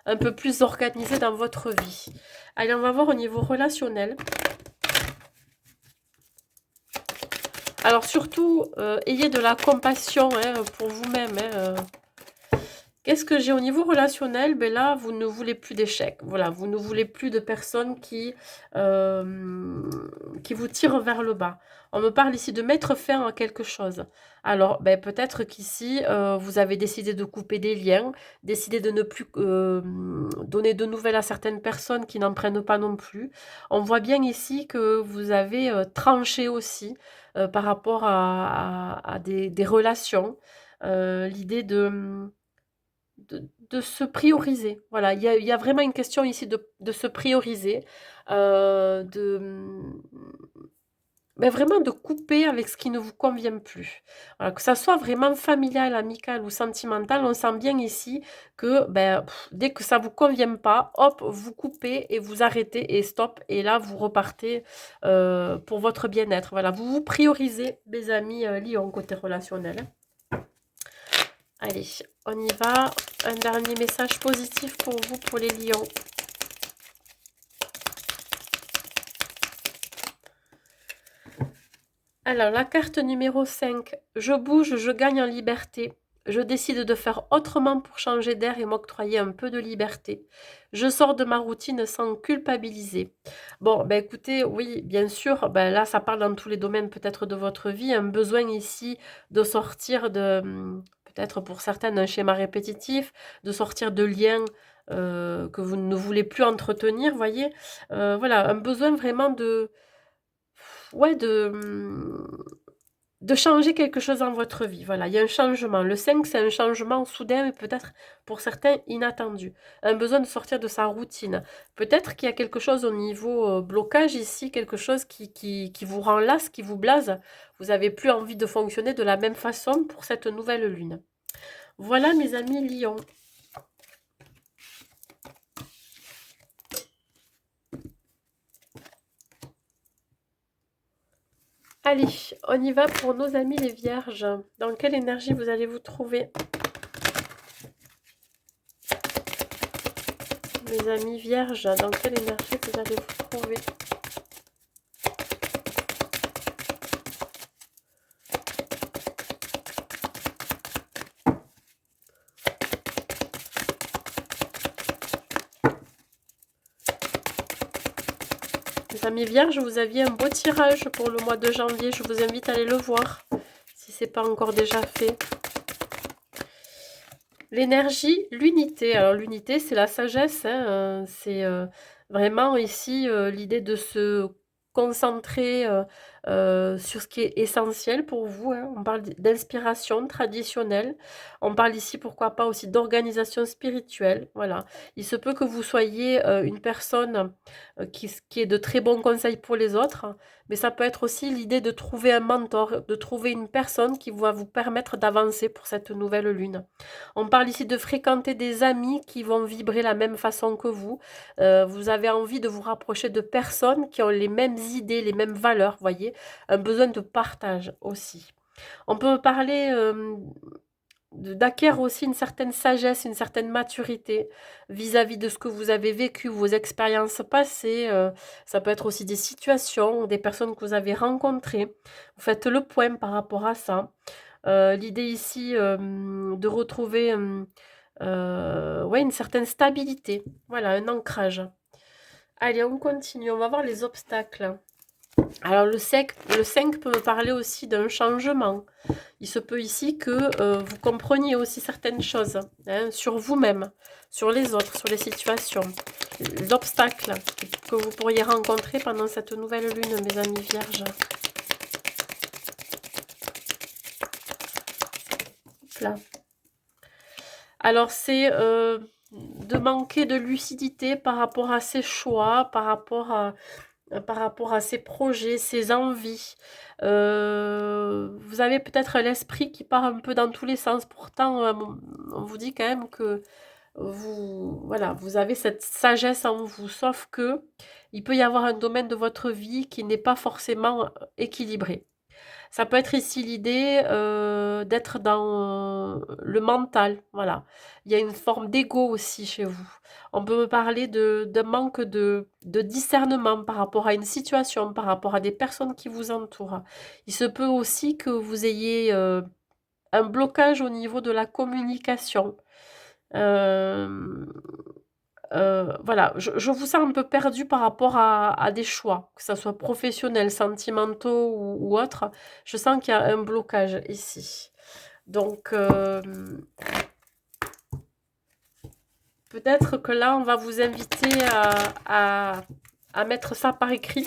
un peu plus organisé dans votre vie. Allez, on va voir au niveau relationnel. Alors surtout, ayez de la compassion hein, pour vous-même. Hein, Qu'est-ce que j'ai au niveau relationnel? Ben là, vous ne voulez plus d'échecs. Voilà, vous ne voulez plus de personnes qui vous tirent vers le bas. On me parle ici de mettre fin à quelque chose. Alors, ben, peut-être qu'ici, vous avez décidé de couper des liens, décidé de ne plus donner de nouvelles à certaines personnes qui n'en prennent pas non plus. On voit bien ici que vous avez tranché aussi par rapport à des relations. L'idée de se prioriser. Voilà, il y a vraiment une question ici de se prioriser, mais vraiment de couper avec ce qui ne vous convient plus. Voilà, que ça soit vraiment familial, amical ou sentimental, on sent bien ici que ben, dès que ça ne vous convient pas, hop, vous coupez et vous arrêtez et stop. Et là, vous repartez pour votre bien-être. Voilà, vous vous priorisez, mes amis Lion, côté relationnel. Allez, on y va. Un dernier message positif pour vous, pour les lions. Alors, la carte numéro 5. Je bouge, je gagne en liberté. Je décide de faire autrement pour changer d'air et m'octroyer un peu de liberté. Je sors de ma routine sans culpabiliser. Bon, ben écoutez, oui, bien sûr, ben là, ça parle dans tous les domaines peut-être de votre vie. Un besoin ici de sortir peut-être pour certaines, un schéma répétitif, de sortir de liens que vous ne voulez plus entretenir, voyez. Voilà, un besoin vraiment ouais, de changer quelque chose dans votre vie. Voilà, il y a un changement. Le 5, c'est un changement soudain et peut-être pour certains inattendu. Un besoin de sortir de sa routine. Peut-être qu'il y a quelque chose au niveau blocage ici, quelque chose qui vous rend las, qui vous blase. Vous n'avez plus envie de fonctionner de la même façon pour cette nouvelle lune. Voilà mes amis lions. Allez, on y va pour nos amis les vierges. Dans quelle énergie vous allez vous trouver? Mes amis vierges, dans quelle énergie vous allez vous trouver? Les amis vierges, vous aviez un beau tirage pour le mois de janvier. Je vous invite à aller le voir, si ce n'est pas encore déjà fait. L'énergie, l'unité. Alors l'unité, c'est la sagesse. Hein, c'est vraiment ici l'idée de se concentrer sur ce qui est essentiel pour vous. Hein. On parle d'inspiration traditionnelle. On parle ici, pourquoi pas, aussi d'organisation spirituelle. Voilà. Il se peut que vous soyez une personne qui ait de très bons conseils pour les autres, mais ça peut être aussi l'idée de trouver un mentor, de trouver une personne qui va vous permettre d'avancer pour cette nouvelle lune. On parle ici de fréquenter des amis qui vont vibrer la même façon que vous. Vous avez envie de vous rapprocher de personnes qui ont les mêmes idées, les mêmes valeurs, voyez. Un besoin de partage aussi. On peut parler d'acquérir aussi une certaine sagesse, une certaine maturité vis-à-vis de ce que vous avez vécu, vos expériences passées. Ça peut être aussi des situations, des personnes que vous avez rencontrées. Vous faites le point par rapport à ça. L'idée ici de retrouver ouais, une certaine stabilité, voilà, un ancrage. Allez, on continue, on va voir les obstacles. Alors le 5 peut me parler aussi d'un changement. Il se peut ici que vous compreniez aussi certaines choses hein, sur vous-même, sur les autres, sur les situations. L'obstacle que vous pourriez rencontrer pendant cette nouvelle lune, mes amis vierges. Là. Alors, c'est de manquer de lucidité par rapport à ses choix, par rapport à ses projets, ses envies. Vous avez peut-être l'esprit qui part un peu dans tous les sens. Pourtant, on vous dit quand même que voilà, vous avez cette sagesse en vous. Sauf que il peut y avoir un domaine de votre vie qui n'est pas forcément équilibré. Ça peut être ici l'idée d'être dans le mental, voilà. Il y a une forme d'ego aussi chez vous. On peut me parler d'un manque de discernement par rapport à une situation, par rapport à des personnes qui vous entourent. Il se peut aussi que vous ayez un blocage au niveau de la communication. Euh, voilà, je vous sens un peu perdu par rapport à des choix, que ça soit professionnels, sentimentaux ou autres. Je sens qu'il y a un blocage ici. Donc, peut-être que là, on va vous inviter à mettre ça par écrit.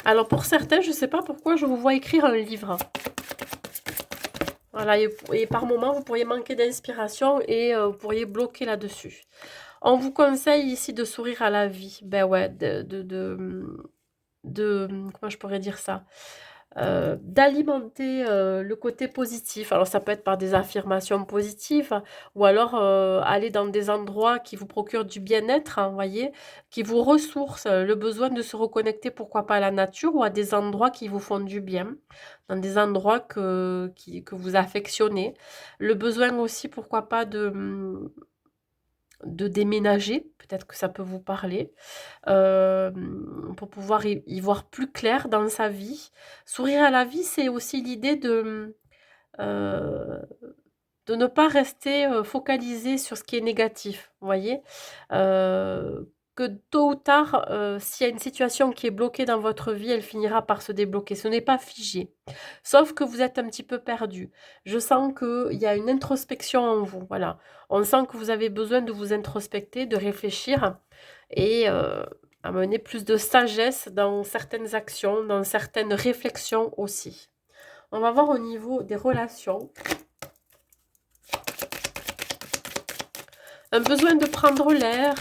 Alors, pour certains, je ne sais pas pourquoi je vous vois écrire un livre. Voilà, et par moment, vous pourriez manquer d'inspiration et vous pourriez bloquer là-dessus. On vous conseille ici de sourire à la vie. Ben ouais, comment je pourrais dire ça? D'alimenter le côté positif. Alors ça peut être par des affirmations positives ou alors aller dans des endroits qui vous procurent du bien-être, hein, voyez, qui vous ressourcent, le besoin de se reconnecter pourquoi pas à la nature ou à des endroits qui vous font du bien, dans des endroits que vous affectionnez. Le besoin aussi pourquoi pas de déménager, peut-être que ça peut vous parler, pour pouvoir y voir plus clair dans sa vie. Sourire à la vie, c'est aussi l'idée heu, de ne pas rester, focalisé sur ce qui est négatif, vous voyez? Que tôt ou tard, s'il y a une situation qui est bloquée dans votre vie, elle finira par se débloquer. Ce n'est pas figé. Sauf que vous êtes un petit peu perdu. Je sens qu'il y a une introspection en vous, voilà. On sent que vous avez besoin de vous introspecter, de réfléchir et amener plus de sagesse dans certaines actions, dans certaines réflexions aussi. On va voir au niveau des relations. Un besoin de prendre l'air,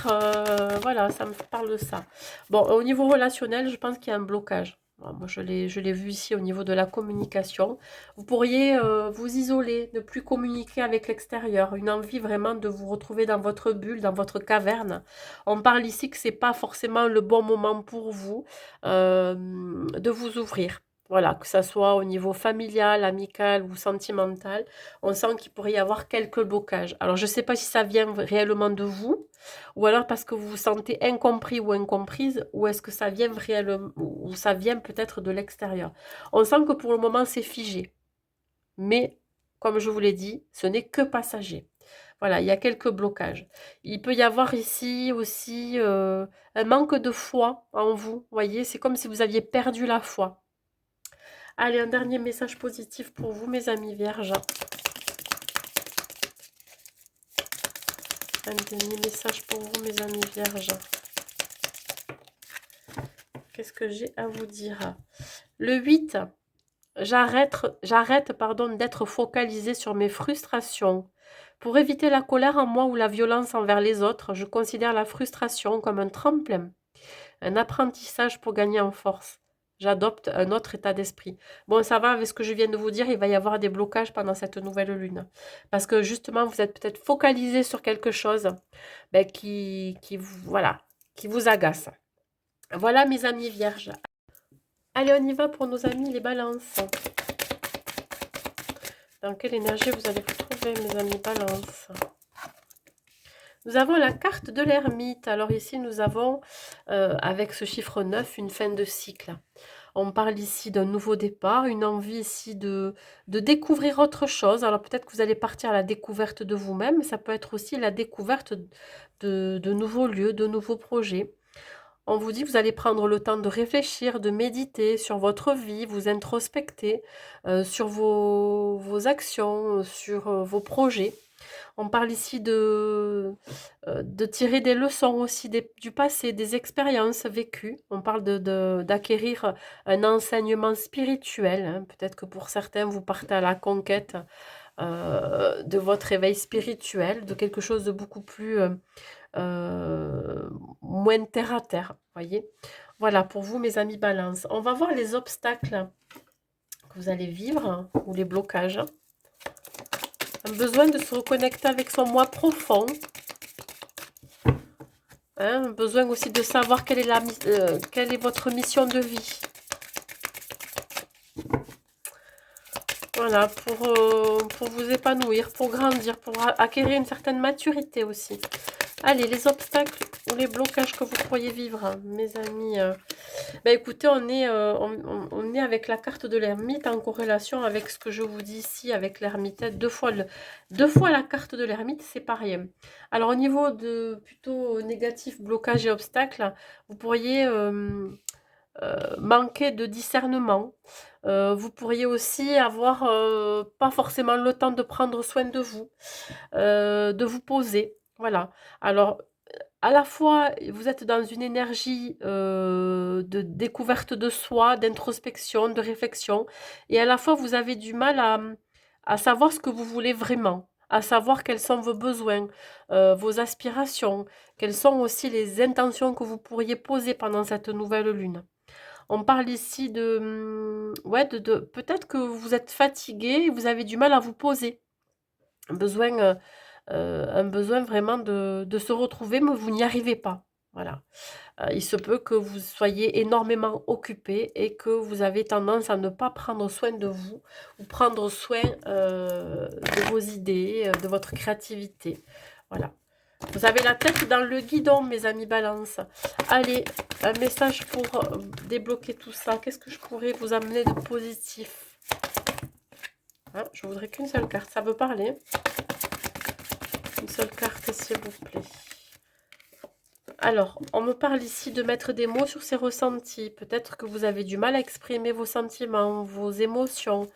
voilà, ça me parle de ça. Bon, au niveau relationnel, je pense qu'il y a un blocage. Bon, moi, je l'ai vu ici au niveau de la communication. Vous pourriez vous isoler, ne plus communiquer avec l'extérieur. Une envie vraiment de vous retrouver dans votre bulle, dans votre caverne. On parle ici que c'est pas forcément le bon moment pour vous de vous ouvrir. Voilà, que ça soit au niveau familial, amical ou sentimental, on sent qu'il pourrait y avoir quelques blocages. Alors, je ne sais pas si ça vient réellement de vous, ou alors parce que vous vous sentez incompris ou incomprise, ou est-ce que ça vient réellement, ou ça vient peut-être de l'extérieur. On sent que pour le moment, c'est figé. Mais, comme je vous l'ai dit, ce n'est que passager. Voilà, il y a quelques blocages. Il peut y avoir ici aussi un manque de foi en vous. Vous voyez, c'est comme si vous aviez perdu la foi. Allez, un dernier message positif pour vous, mes amis vierges. Un dernier message pour vous, mes amis vierges. Qu'est-ce que j'ai à vous dire? Le 8, j'arrête d'être focalisée sur mes frustrations. Pour éviter la colère en moi ou la violence envers les autres, je considère la frustration comme un tremplin, un apprentissage pour gagner en force. J'adopte un autre état d'esprit. Bon, ça va avec ce que je viens de vous dire, il va y avoir des blocages pendant cette nouvelle lune. Parce que justement, vous êtes peut-être focalisé sur quelque chose ben, voilà, qui vous agace. Voilà mes amis vierges. Allez, on y va pour nos amis les balances. Dans quelle énergie vous allez vous trouver, mes amis balances? Nous avons la carte de l'ermite. Alors ici, nous avons, avec ce chiffre 9, une fin de cycle. On parle ici d'un nouveau départ, une envie ici de découvrir autre chose. Alors peut-être que vous allez partir à la découverte de vous-même, mais ça peut être aussi la découverte de nouveaux lieux, de nouveaux projets. On vous dit que vous allez prendre le temps de réfléchir, de méditer sur votre vie, vous introspecter sur vos actions, sur vos projets. On parle ici de tirer des leçons aussi du passé, des expériences vécues. On parle d'acquérir un enseignement spirituel, hein. Peut-être que pour certains, vous partez à la conquête de votre éveil spirituel, de quelque chose de beaucoup plus moins terre à terre, voyez. Voilà, pour vous, mes amis balance. On va voir les obstacles que vous allez vivre, hein, ou les blocages. Un besoin de se reconnecter avec son moi profond. Hein, un besoin aussi de savoir quelle est votre mission de vie. Voilà, pour vous épanouir, pour grandir, pour acquérir une certaine maturité aussi. Allez, les obstacles ou les blocages que vous croyez vivre, hein, mes amis. Ben écoutez, on est avec la carte de l'ermite en corrélation avec ce que je vous dis ici, avec l'ermite. Deux fois la carte de l'ermite, c'est pas rien. Alors au niveau de plutôt négatif, blocage et obstacle, vous pourriez manquer de discernement. Vous pourriez aussi avoir pas forcément le temps de prendre soin de vous poser. Voilà. Alors, à la fois, vous êtes dans une énergie de découverte de soi, d'introspection, de réflexion, et à la fois, vous avez du mal à savoir ce que vous voulez vraiment, à savoir quels sont vos besoins, vos aspirations, quelles sont aussi les intentions que vous pourriez poser pendant cette nouvelle lune. On parle ici ouais, peut-être que vous êtes fatigué et vous avez du mal à vous poser. Besoin un besoin vraiment de se retrouver, mais vous n'y arrivez pas. Voilà. Il se peut que vous soyez énormément occupé et que vous avez tendance à ne pas prendre soin de vous ou prendre soin de vos idées, de votre créativité. Voilà. Vous avez la tête dans le guidon, mes amis balance. Allez, un message pour débloquer tout ça. Qu'est-ce que je pourrais vous amener de positif? Ah, je voudrais qu'une seule carte, ça veut parler. Une seule carte, s'il vous plaît. Alors, on me parle ici de mettre des mots sur ses ressentis. Peut-être que vous avez du mal à exprimer vos sentiments, vos émotions,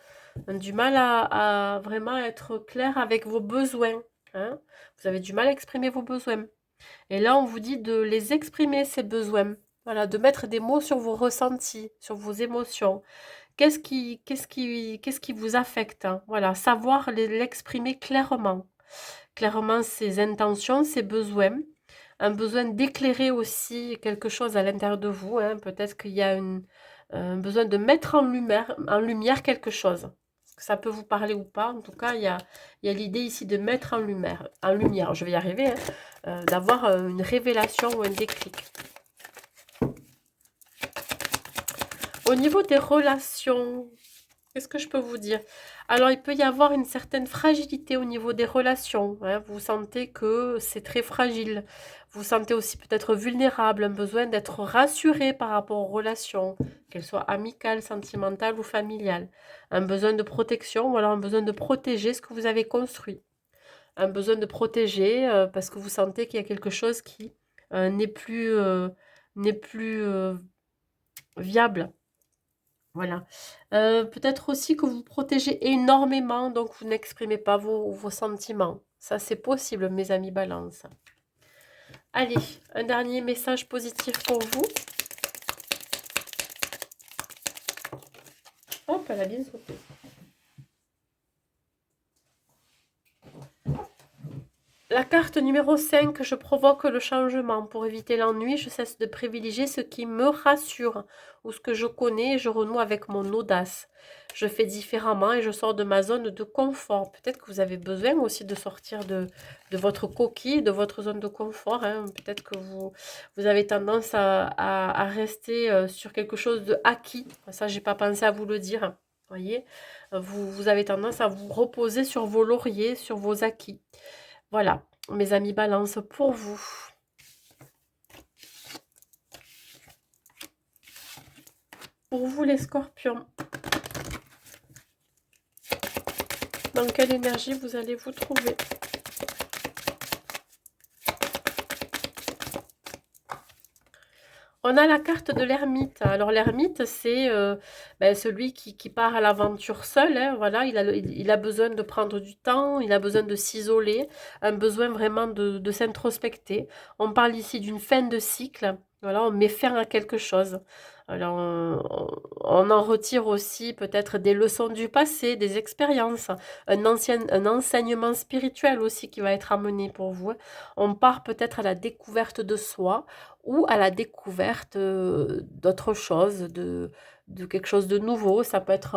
du mal à vraiment être clair avec vos besoins. Hein. Vous avez du mal à exprimer vos besoins. Et là, on vous dit de les exprimer, ces besoins. Voilà, de mettre des mots sur vos ressentis, sur vos émotions. Qu'est-ce qui vous affecte, hein. Voilà, savoir l'exprimer clairement. Clairement ses intentions, ses besoins. Un besoin d'éclairer aussi quelque chose à l'intérieur de vous. Hein. Peut-être qu'il y a un besoin de mettre en lumière quelque chose. Ça peut vous parler ou pas. En tout cas, il y a l'idée ici de mettre en lumière. Je vais y arriver, hein, d'avoir une révélation ou un déclic. Au niveau des relations, qu'est-ce que je peux vous dire? Alors, il peut y avoir une certaine fragilité au niveau des relations. Hein. Vous sentez que c'est très fragile. Vous sentez aussi peut-être vulnérable, un besoin d'être rassuré par rapport aux relations, qu'elles soient amicales, sentimentales ou familiales. Un besoin de protection ou alors un besoin de protéger ce que vous avez construit. un besoin de protéger parce que vous sentez qu'il y a quelque chose qui n'est plus viable. Voilà. Peut-être aussi que vous protégez énormément, donc vous n'exprimez pas vos sentiments. Ça, c'est possible, mes amis Balance. Allez, un dernier message positif pour vous. Hop, elle a bien sauté. La carte numéro 5, je provoque le changement. Pour éviter l'ennui, je cesse de privilégier ce qui me rassure ou ce que je connais et je renoue avec mon audace. Je fais différemment et je sors de ma zone de confort. Peut-être que vous avez besoin aussi de sortir de votre coquille, de votre zone de confort, hein. Peut-être que vous avez tendance à rester sur quelque chose de acquis. Ça, j'ai pas pensé à vous le dire. Voyez, vous avez tendance à vous reposer sur vos lauriers, sur vos acquis. Voilà, mes amis Balance, pour vous. Pour vous les scorpions, dans quelle énergie vous allez vous trouver? On a la carte de l'ermite. Alors l'ermite, c'est celui qui part à l'aventure seul, hein, voilà, il a besoin de prendre du temps, il a besoin de s'isoler, un besoin vraiment de s'introspecter. On parle ici d'une fin de cycle, voilà, on met fin à quelque chose. Alors on en retire aussi peut-être des leçons du passé, des expériences, un enseignement spirituel aussi qui va être amené pour vous. On part peut-être à la découverte de soi, ou à la découverte d'autre chose, de quelque chose de nouveau. Ça peut être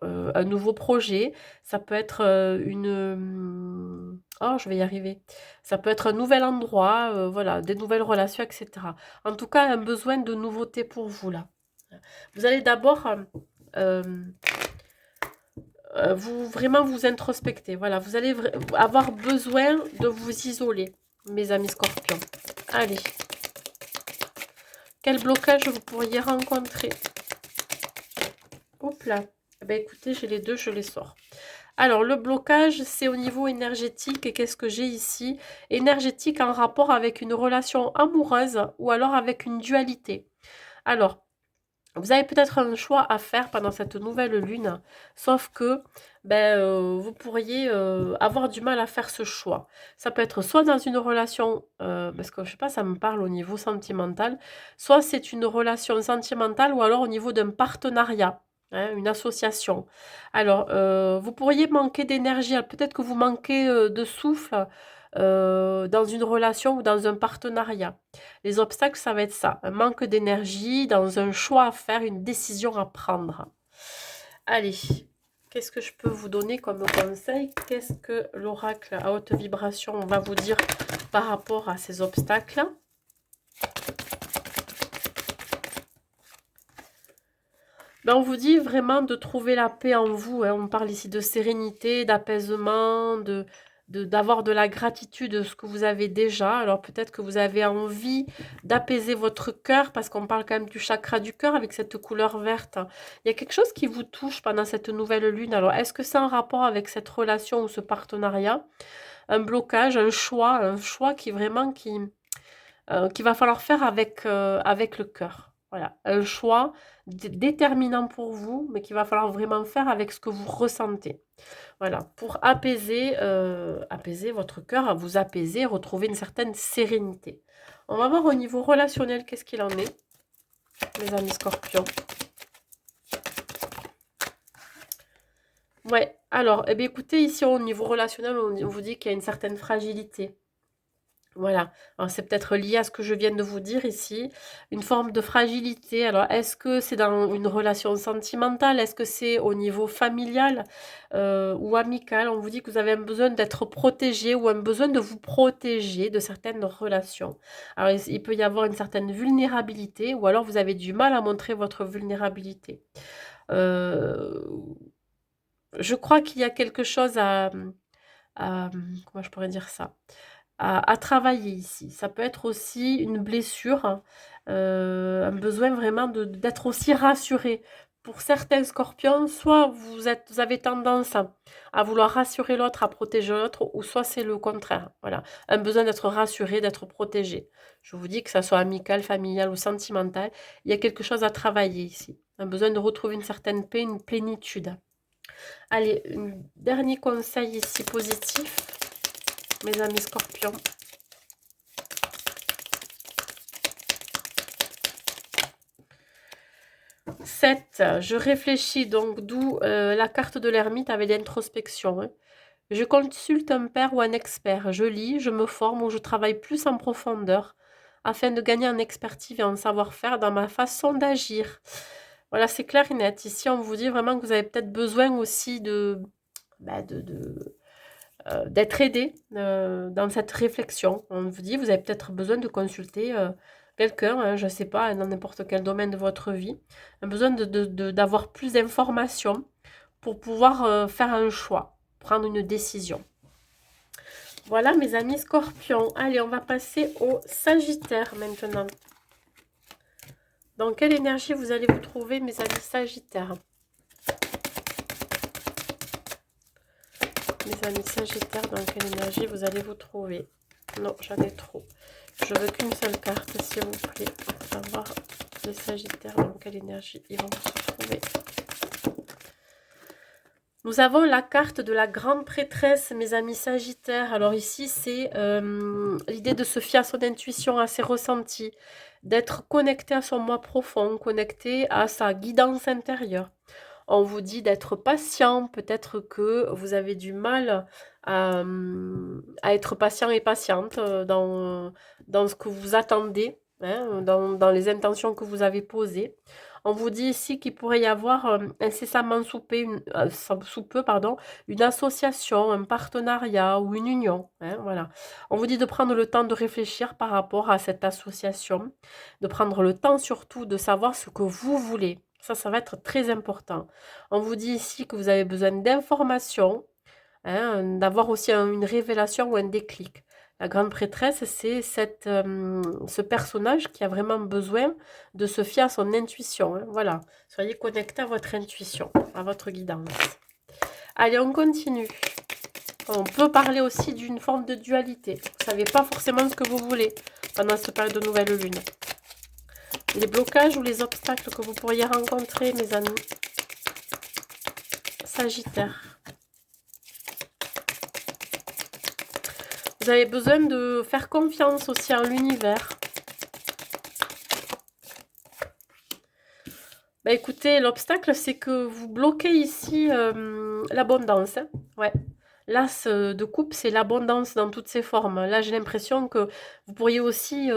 un nouveau projet, ça peut être oh, je vais y arriver. Ça peut être un nouvel endroit, voilà, des nouvelles relations, etc. En tout cas, un besoin de nouveauté pour vous, là. Vous allez d'abord euh, vous vraiment vous introspecter. Voilà, vous allez avoir besoin de vous isoler, mes amis scorpions. Allez. Quel blocage vous pourriez rencontrer? Hop là. Eh ben, écoutez, j'ai les deux, je les sors. Alors, le blocage, c'est au niveau énergétique. Et qu'est-ce que j'ai ici? Énergétique en rapport avec une relation amoureuse ou alors avec une dualité. Alors, vous avez peut-être un choix à faire pendant cette nouvelle lune, sauf que vous pourriez avoir du mal à faire ce choix. Ça peut être soit dans une relation, parce que je sais pas, ça me parle au niveau sentimental, soit c'est une relation sentimentale ou alors au niveau d'un partenariat, hein, une association. Alors, vous pourriez manquer d'énergie, peut-être que vous manquez de souffle dans une relation ou dans un partenariat. Les obstacles, ça va être ça, un manque d'énergie, dans un choix à faire, une décision à prendre. Allez, qu'est-ce que je peux vous donner comme conseil? Qu'est-ce que l'oracle à haute vibration va vous dire par rapport à ces obstacles? On vous dit vraiment de trouver la paix en vous, hein. On parle ici de sérénité, d'apaisement, d'avoir de la gratitude de ce que vous avez déjà. Alors peut-être que vous avez envie d'apaiser votre cœur, parce qu'on parle quand même du chakra du cœur avec cette couleur verte. Il y a quelque chose qui vous touche pendant cette nouvelle lune. Alors est-ce que c'est en rapport avec cette relation ou ce partenariat? Un blocage, un choix qui vraiment qu'il va falloir faire avec le cœur. Voilà, un choix déterminant pour vous, mais qu'il va falloir vraiment faire avec ce que vous ressentez. Voilà, pour apaiser votre cœur, vous apaiser, retrouver une certaine sérénité. On va voir au niveau relationnel qu'est-ce qu'il en est, mes amis scorpions. Ouais, alors, eh bien, écoutez, ici au niveau relationnel, on vous dit qu'il y a une certaine fragilité. Voilà, alors c'est peut-être lié à ce que je viens de vous dire ici, une forme de fragilité. Alors, est-ce que c'est dans une relation sentimentale? Est-ce que c'est au niveau familial ou amical? On vous dit que vous avez un besoin d'être protégé ou un besoin de vous protéger de certaines relations. Alors, il peut y avoir une certaine vulnérabilité ou alors vous avez du mal à montrer votre vulnérabilité. Euh, je crois qu'il y a quelque chose comment je pourrais dire ça? À travailler ici. Ça peut être aussi une blessure, un besoin vraiment d'être aussi rassuré pour certains scorpions, soit vous avez tendance à vouloir rassurer l'autre, à protéger l'autre, ou soit c'est le contraire. Voilà, un besoin d'être rassuré, d'être protégé. Je vous dis que ça soit amical, familial ou sentimental, il y a quelque chose à travailler ici. Un besoin de retrouver une certaine paix, une plénitude. Allez, un dernier conseil ici positif, mes amis scorpions. 7, je réfléchis, donc d'où la carte de l'ermite avec l'introspection. Hein. Je consulte un père ou un expert, je lis, je me forme ou je travaille plus en profondeur afin de gagner en expertise et en savoir-faire dans ma façon d'agir. Voilà, c'est clair et net. Ici, on vous dit vraiment que vous avez peut-être besoin aussi bah, d'être aidé dans cette réflexion. On vous dit, vous avez peut-être besoin de consulter quelqu'un, hein, je ne sais pas, dans n'importe quel domaine de votre vie, un besoin d'avoir plus d'informations pour pouvoir faire un choix, prendre une décision. Voilà mes amis scorpions. Allez, on va passer au Sagittaire maintenant. Dans quelle énergie vous allez vous trouver mes amis Sagittaires? Mes amis Sagittaires, dans quelle énergie vous allez vous trouver? Non, j'en ai trop. Je veux qu'une seule carte, s'il vous plaît, pour savoir les Sagittaires, dans quelle énergie ils vont se trouver. Nous avons la carte de la grande prêtresse, mes amis Sagittaires. Alors ici, c'est l'idée de se fier à son intuition, à ses ressentis, d'être connecté à son moi profond, connecté à sa guidance intérieure. On vous dit d'être patient, peut-être que vous avez du mal à être patient et patiente dans ce que vous attendez, hein, dans les intentions que vous avez posées. On vous dit ici qu'il pourrait y avoir incessamment sous peu, pardon, une association, un partenariat ou une union. Hein, voilà. On vous dit de prendre le temps de réfléchir par rapport à cette association, de prendre le temps surtout de savoir ce que vous voulez. Ça va être très important. On vous dit ici que vous avez besoin d'informations, hein, d'avoir aussi une révélation ou un déclic. La grande prêtresse, c'est ce personnage qui a vraiment besoin de se fier à son intuition. Hein. Voilà, soyez connectés à votre intuition, à votre guidance. Allez, on continue. On peut parler aussi d'une forme de dualité. Vous ne savez pas forcément ce que vous voulez pendant cette période de nouvelle lune. Les blocages ou les obstacles que vous pourriez rencontrer, mes amis Sagittaire. Vous avez besoin de faire confiance aussi en l'univers. Bah écoutez, l'obstacle, c'est que vous bloquez ici l'abondance. Hein. Ouais. L'as de coupe, c'est l'abondance dans toutes ses formes. Là, j'ai l'impression que vous pourriez aussi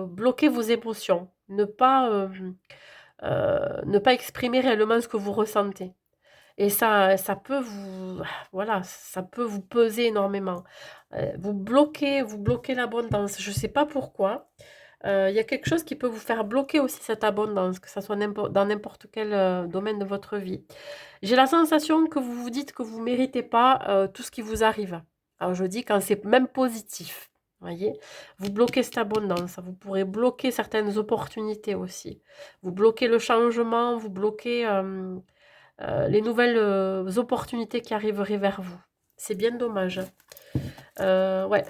bloquer vos émotions. Ne pas exprimer réellement ce que vous ressentez. Et ça peut vous, voilà, ça peut vous peser énormément. Vous bloquez l'abondance. Je ne sais pas pourquoi. Il y a quelque chose qui peut vous faire bloquer aussi cette abondance, que ce soit dans n'importe quel domaine de votre vie. J'ai la sensation que vous vous dites que vous ne méritez pas tout ce qui vous arrive. Alors je dis quand c'est même positif. Voyez, vous bloquez cette abondance, vous pourrez bloquer certaines opportunités aussi. Vous bloquez le changement, vous bloquez les nouvelles opportunités qui arriveraient vers vous. C'est bien dommage. Ouais.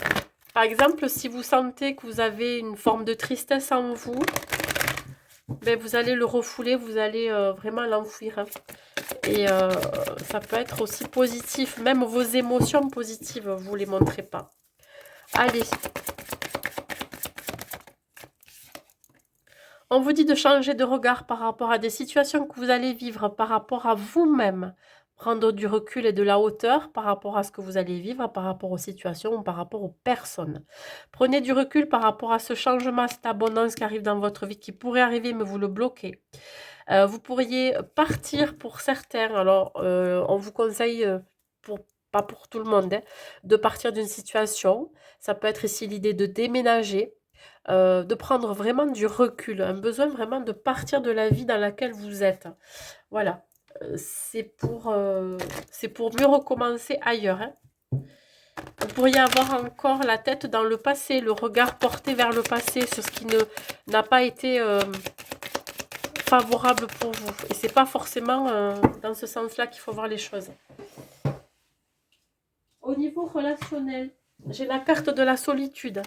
Par exemple, si vous sentez que vous avez une forme de tristesse en vous, ben vous allez le refouler, vous allez vraiment l'enfouir. Hein. Et ça peut être aussi positif. Même vos émotions positives, vous ne les montrez pas. Allez. On vous dit de changer de regard par rapport à des situations que vous allez vivre, par rapport à vous-même. Prendre du recul et de la hauteur par rapport à ce que vous allez vivre, par rapport aux situations ou par rapport aux personnes. Prenez du recul par rapport à ce changement, cette abondance qui arrive dans votre vie, qui pourrait arriver, mais vous le bloquez. Vous pourriez partir pour certains. Alors, on vous conseille, pas pour tout le monde, hein, de partir d'une situation. Ça peut être ici l'idée de déménager. De prendre vraiment du recul, un besoin vraiment de partir de la vie dans laquelle vous êtes. Voilà, c'est pour mieux recommencer ailleurs. Hein. Vous pourriez avoir encore la tête dans le passé, le regard porté vers le passé, sur ce qui n'a pas été favorable pour vous. Et c'est pas forcément dans ce sens-là qu'il faut voir les choses. Au niveau relationnel, j'ai la carte de la solitude.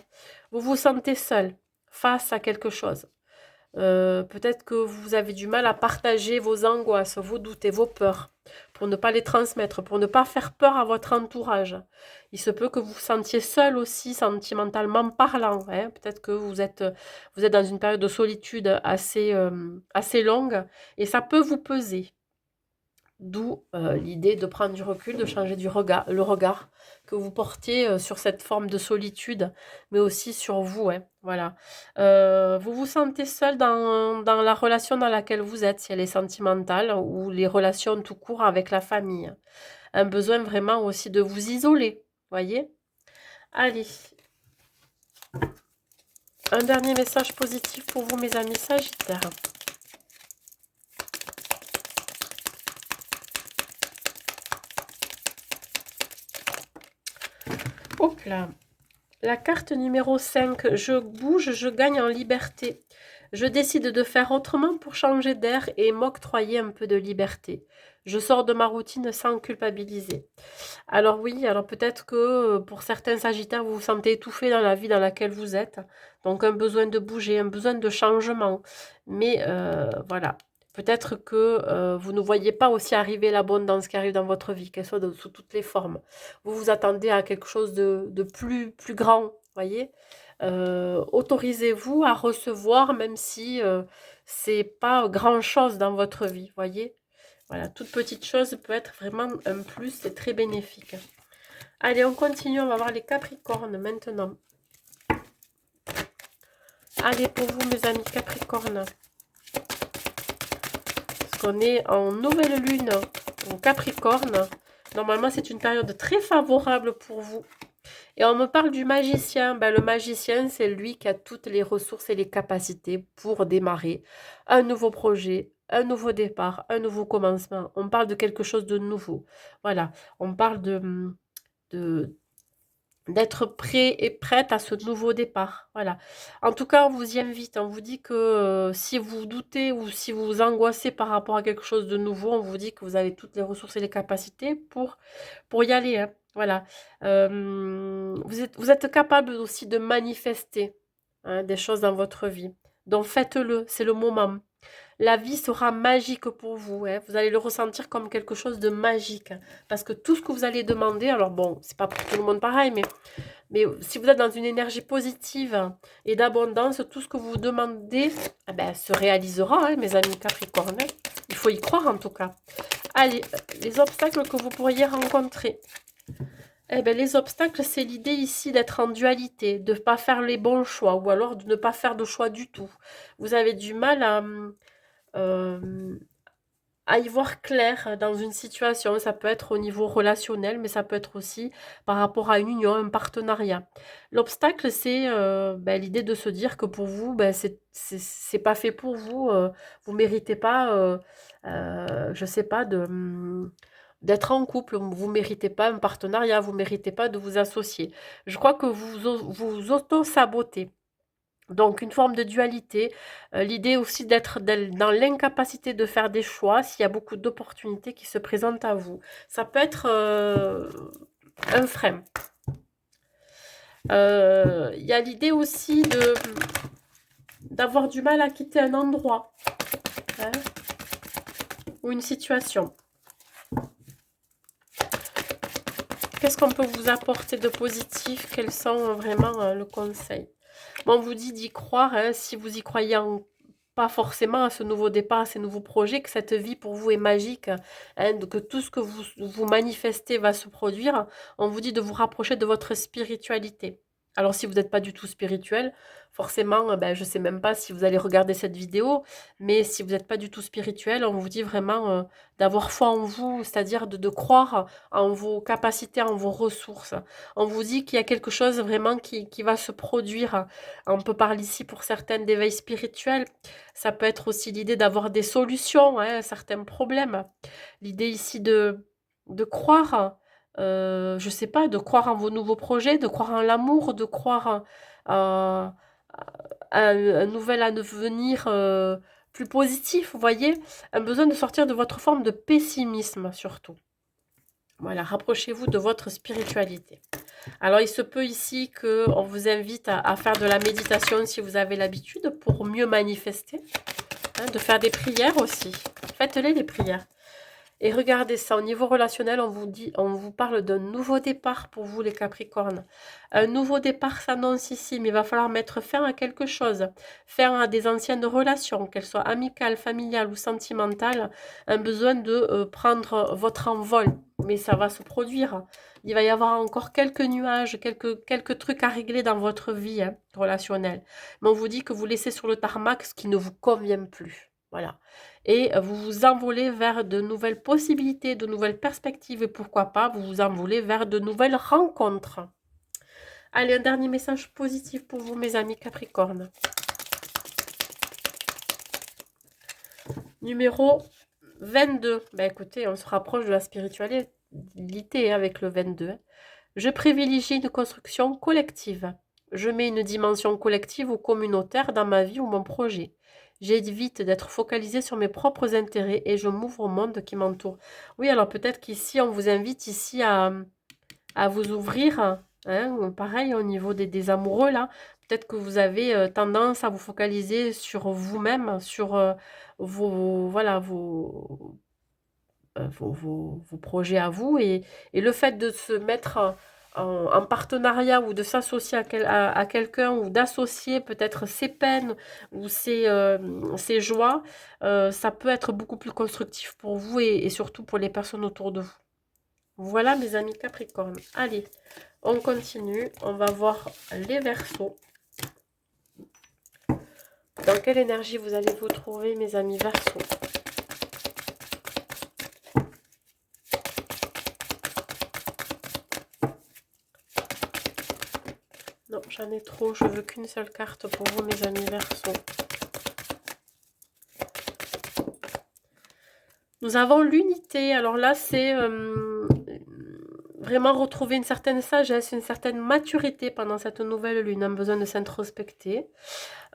Vous vous sentez seul face à quelque chose. Peut-être que vous avez du mal à partager vos angoisses, vos doutes et vos peurs pour ne pas les transmettre, pour ne pas faire peur à votre entourage. Il se peut que vous vous sentiez seul aussi, sentimentalement parlant, hein. Peut-être que vous êtes dans une période de solitude assez longue et ça peut vous peser. D'où l'idée de prendre du recul, de changer le regard que vous portiez sur cette forme de solitude, mais aussi sur vous, hein, voilà. Vous vous sentez seul dans la relation dans laquelle vous êtes, si elle est sentimentale ou les relations tout court avec la famille. Un besoin vraiment aussi de vous isoler, voyez? Allez, un dernier message positif pour vous, mes amis Sagittaires. Hop là. La carte numéro 5, je bouge, je gagne en liberté. Je décide de faire autrement pour changer d'air et m'octroyer un peu de liberté. Je sors de ma routine sans culpabiliser. Alors oui, alors peut-être que pour certains Sagittaires, vous vous sentez étouffé dans la vie dans laquelle vous êtes. Donc un besoin de bouger, un besoin de changement. Mais voilà, peut-être que vous ne voyez pas aussi arriver l'abondance qui arrive dans votre vie, qu'elle soit sous toutes les formes. Vous vous attendez à quelque chose de plus grand, voyez. Autorisez-vous à recevoir, même si c'est pas grand-chose dans votre vie, voyez. Voilà, toute petite chose peut être vraiment un plus et très bénéfique. Allez, on continue, on va voir les Capricornes maintenant. Allez, pour vous, mes amis Capricornes. Parce qu'on est en nouvelle lune en Capricorne. Normalement, c'est une période très favorable pour vous. Et on me parle du magicien. Ben, le magicien, c'est lui qui a toutes les ressources et les capacités pour démarrer un nouveau projet, un nouveau départ, un nouveau commencement. On parle de quelque chose de nouveau. Voilà, on parle de d'être prêt et prête à ce nouveau départ. Voilà. En tout cas, on vous y invite. On vous dit que si vous doutez ou si vous vous angoissez par rapport à quelque chose de nouveau, on vous dit que vous avez toutes les ressources et les capacités pour y aller, hein. Voilà. Vous êtes capable aussi de manifester, hein, des choses dans votre vie. Donc faites-le, c'est le moment. La vie sera magique pour vous, hein. Vous allez le ressentir comme quelque chose de magique. Parce que tout ce que vous allez demander, alors bon, c'est pas pour tout le monde pareil, mais si vous êtes dans une énergie positive et d'abondance, tout ce que vous demandez eh ben, se réalisera, hein, mes amis Capricorne, hein. Il faut y croire en tout cas. Allez, les obstacles que vous pourriez rencontrer. Eh ben, les obstacles, c'est l'idée ici d'être en dualité, de ne pas faire les bons choix ou alors de ne pas faire de choix du tout. Vous avez du mal euh, à y voir clair dans une situation. Ça peut être au niveau relationnel, mais ça peut être aussi par rapport à une union, un partenariat. L'obstacle, c'est ben, l'idée de se dire que pour vous, ben, c'est pas fait pour vous. Vous méritez pas, je sais pas, d'être en couple. Vous méritez pas un partenariat. Vous méritez pas de vous associer. Je crois que vous auto-sabotez. Donc une forme de dualité, l'idée aussi d'être dans l'incapacité de faire des choix s'il y a beaucoup d'opportunités qui se présentent à vous. Ça peut être un frein. Il y a l'idée aussi d'avoir du mal à quitter un endroit, hein, ou une situation. Qu'est-ce qu'on peut vous apporter de positif? Quels sont vraiment le conseil? Bon, on vous dit d'y croire, hein, si vous y croyez pas forcément à ce nouveau départ, à ces nouveaux projets, que cette vie pour vous est magique, hein, que tout ce que vous manifestez va se produire. On vous dit de vous rapprocher de votre spiritualité. Alors si vous n'êtes pas du tout spirituel, forcément, ben, je ne sais même pas si vous allez regarder cette vidéo, mais si vous n'êtes pas du tout spirituel, on vous dit vraiment d'avoir foi en vous, c'est-à-dire de croire en vos capacités, en vos ressources. On vous dit qu'il y a quelque chose vraiment qui va se produire. On peut parler ici pour certaines d'éveil spirituel. Ça peut être aussi l'idée d'avoir des solutions, hein, à certains problèmes. L'idée ici de croire, je sais pas, de croire en vos nouveaux projets, de croire en l'amour, de croire à un nouvel avenir plus positif, vous voyez? Un besoin de sortir de votre forme de pessimisme, surtout. Voilà, rapprochez-vous de votre spiritualité. Alors, il se peut ici qu'on vous invite à faire de la méditation si vous avez l'habitude pour mieux manifester, hein, de faire des prières aussi. Faites-les, les prières. Et regardez ça, au niveau relationnel, on vous parle d'un nouveau départ pour vous, les Capricornes. Un nouveau départ s'annonce ici, mais il va falloir mettre fin à quelque chose. Fin à des anciennes relations, qu'elles soient amicales, familiales ou sentimentales. Un besoin de prendre votre envol, mais ça va se produire. Il va y avoir encore quelques nuages, quelques trucs à régler dans votre vie relationnelle. Mais on vous dit que vous laissez sur le tarmac ce qui ne vous convient plus. Voilà. Et vous vous envolez vers de nouvelles possibilités, de nouvelles perspectives et pourquoi pas vous vous envolez vers de nouvelles rencontres. Allez, un dernier message positif pour vous, mes amis Capricorne. Numéro 22. Ben écoutez, on se rapproche de la spiritualité avec le 22. Je privilégie une construction collective. Je mets une dimension collective ou communautaire dans ma vie ou mon projet. J'évite d'être focalisée sur mes propres intérêts et je m'ouvre au monde qui m'entoure. Oui, alors peut-être qu'ici, on vous invite ici à vous ouvrir. Hein, pareil, au niveau des amoureux, là. Peut-être que vous avez tendance à vous focaliser sur vous-même, sur voilà, vos projets à vous. Et le fait de se mettre en partenariat ou de s'associer à quelqu'un ou d'associer peut-être ses peines ou ses joies, ça peut être beaucoup plus constructif pour vous et surtout pour les personnes autour de vous. Voilà mes amis Capricorne. Allez, on continue. On va voir les Verseaux. Dans quelle énergie vous allez vous trouver mes amis Verseaux? Non, j'en ai trop. Je veux qu'une seule carte pour vous, mes amis Verseaux. Nous avons l'unité. Alors là, c'est vraiment retrouver une certaine sagesse, une certaine maturité pendant cette nouvelle lune. Un besoin de s'introspecter,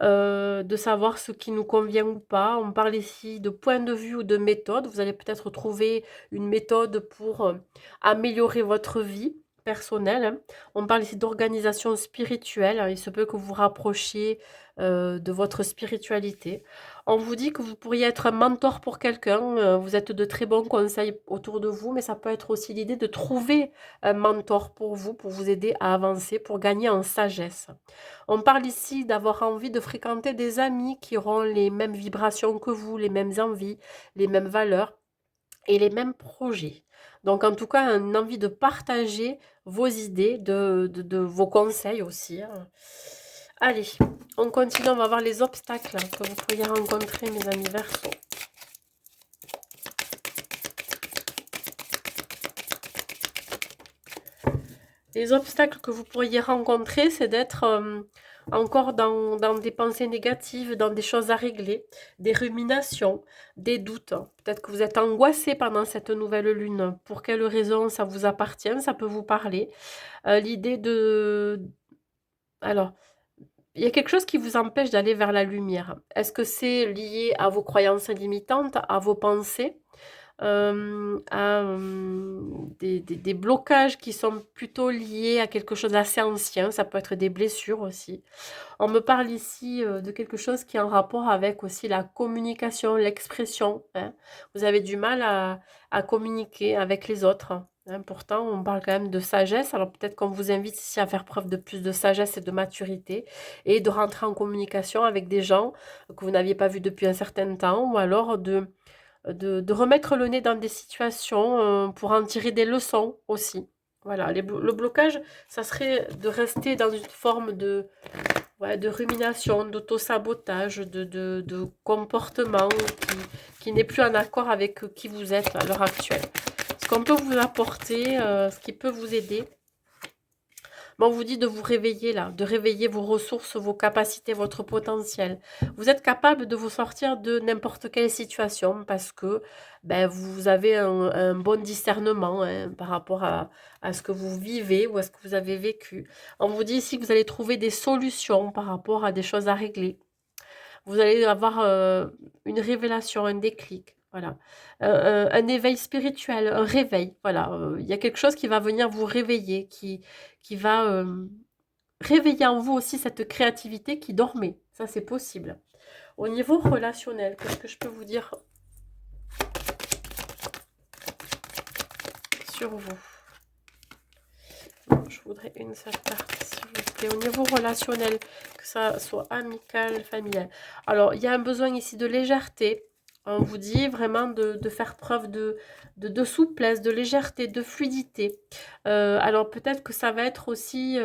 de savoir ce qui nous convient ou pas. On parle ici de point de vue ou de méthode. Vous allez peut-être trouver une méthode pour améliorer votre vie personnelle. Hein. On parle ici d'organisation spirituelle. Il se peut que vous vous rapprochiez de votre spiritualité. On vous dit que vous pourriez être un mentor pour quelqu'un. Vous êtes de très bons conseils autour de vous, mais ça peut être aussi l'idée de trouver un mentor pour vous aider à avancer, pour gagner en sagesse. On parle ici d'avoir envie de fréquenter des amis qui auront les mêmes vibrations que vous, les mêmes envies, les mêmes valeurs et les mêmes projets. Donc en tout cas, une envie de partager vos idées, de vos conseils aussi. Hein. Allez, on continue, on va voir les obstacles que vous pourriez rencontrer, mes amis Verseaux. Les obstacles que vous pourriez rencontrer, c'est d'être encore dans des pensées négatives, dans des choses à régler, des ruminations, des doutes. Peut-être que vous êtes angoissé pendant cette nouvelle lune. Pour quelle raison ça vous appartient, ça peut vous parler. L'idée de... Alors, il y a quelque chose qui vous empêche d'aller vers la lumière. Est-ce que c'est lié à vos croyances limitantes, à vos pensées, à des blocages qui sont plutôt liés à quelque chose d'assez ancien? Ça peut être des blessures aussi. On me parle ici de quelque chose qui est en rapport avec aussi la communication, l'expression. Hein. Vous avez du mal à communiquer avec les autres. Hein. Pourtant, on parle quand même de sagesse. Alors peut-être qu'on vous invite ici à faire preuve de plus de sagesse et de maturité et de rentrer en communication avec des gens que vous n'aviez pas vus depuis un certain temps ou alors de remettre le nez dans des situations pour en tirer des leçons aussi. Voilà, le blocage, ça serait de rester dans une forme ouais, de rumination, d'auto-sabotage, de comportement qui n'est plus en accord avec qui vous êtes à l'heure actuelle. Ce qu'on peut vous apporter, ce qui peut vous aider, on vous dit de vous réveiller là, de réveiller vos ressources, vos capacités, votre potentiel. Vous êtes capable de vous sortir de n'importe quelle situation parce que ben, vous avez un bon discernement hein, par rapport à ce que vous vivez ou à ce que vous avez vécu. On vous dit ici que vous allez trouver des solutions par rapport à des choses à régler. Vous allez avoir une révélation, un déclic. Voilà. Un éveil spirituel, un réveil. Voilà. Il y a quelque chose qui va venir vous réveiller, qui va réveiller en vous aussi cette créativité qui dormait. Ça, c'est possible. Au niveau relationnel, qu'est-ce que je peux vous dire sur vous? Je voudrais une seule carte, s'il vous plaît. Au niveau relationnel, que ça soit amical, familial. Alors, il y a un besoin ici de légèreté. On vous dit vraiment de faire preuve de souplesse, de légèreté, de fluidité. Alors, peut-être que ça va être aussi,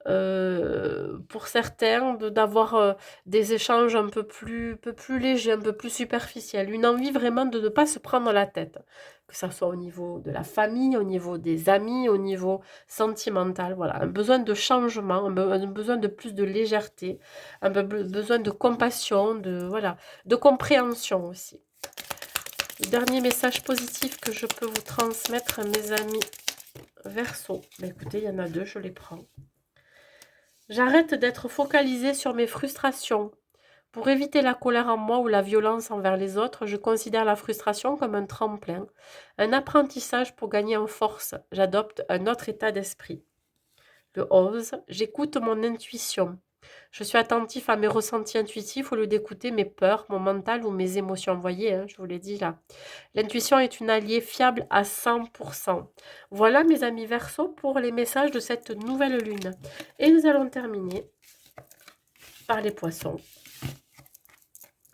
pour certains, d'avoir des échanges peu plus légers, un peu plus superficiels. Une envie vraiment de ne pas se prendre la tête. Que ça soit au niveau de la famille, au niveau des amis, au niveau sentimental, voilà, un besoin de changement, un besoin de plus de légèreté, besoin de compassion, voilà, de compréhension aussi. Le dernier message positif que je peux vous transmettre, mes amis Verseau. Ben écoutez, il y en a deux, je les prends. J'arrête d'être focalisée sur mes frustrations. Pour éviter la colère en moi ou la violence envers les autres, je considère la frustration comme un tremplin, un apprentissage pour gagner en force. J'adopte un autre état d'esprit. Le 11, j'écoute mon intuition. Je suis attentif à mes ressentis intuitifs au lieu d'écouter mes peurs, mon mental ou mes émotions. Vous voyez, hein, je vous l'ai dit là. L'intuition est une alliée fiable à 100%. Voilà mes amis Verseau pour les messages de cette nouvelle lune. Et nous allons terminer par les poissons.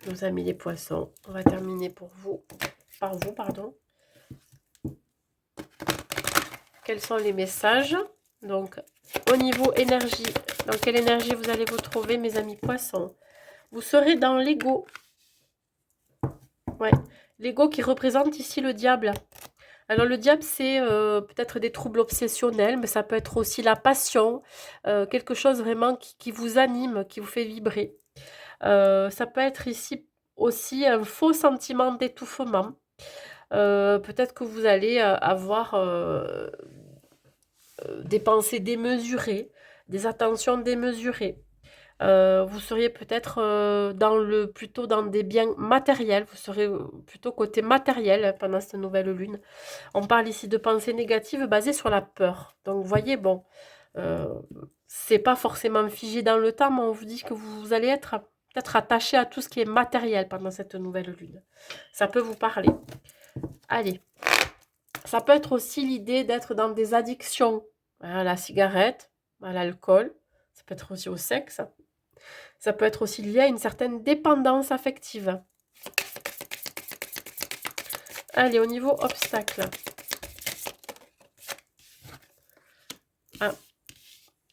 Nos amis les poissons, on va terminer par vous, pardon. Quels sont les messages? Donc, au niveau énergie, dans quelle énergie vous allez vous trouver, mes amis poissons? Vous serez dans l'ego. Ouais, l'ego qui représente ici le diable. Alors, le diable, c'est peut-être des troubles obsessionnels, mais ça peut être aussi la passion, quelque chose vraiment qui vous anime, qui vous fait vibrer. Ça peut être ici aussi un faux sentiment d'étouffement. Peut-être que vous allez avoir des pensées démesurées, des attentions démesurées. Vous seriez peut-être plutôt dans des biens matériels, vous serez plutôt côté matériel pendant cette nouvelle lune. On parle ici de pensées négatives basées sur la peur. Donc vous voyez, bon, c'est pas forcément figé dans le temps, mais on vous dit que vous allez être peut-être attaché à tout ce qui est matériel pendant cette nouvelle lune. Ça peut vous parler. Allez. Ça peut être aussi l'idée d'être dans des addictions à la cigarette, à l'alcool. Ça peut être aussi au sexe. Ça peut être aussi lié à une certaine dépendance affective. Allez, au niveau obstacle. Ah.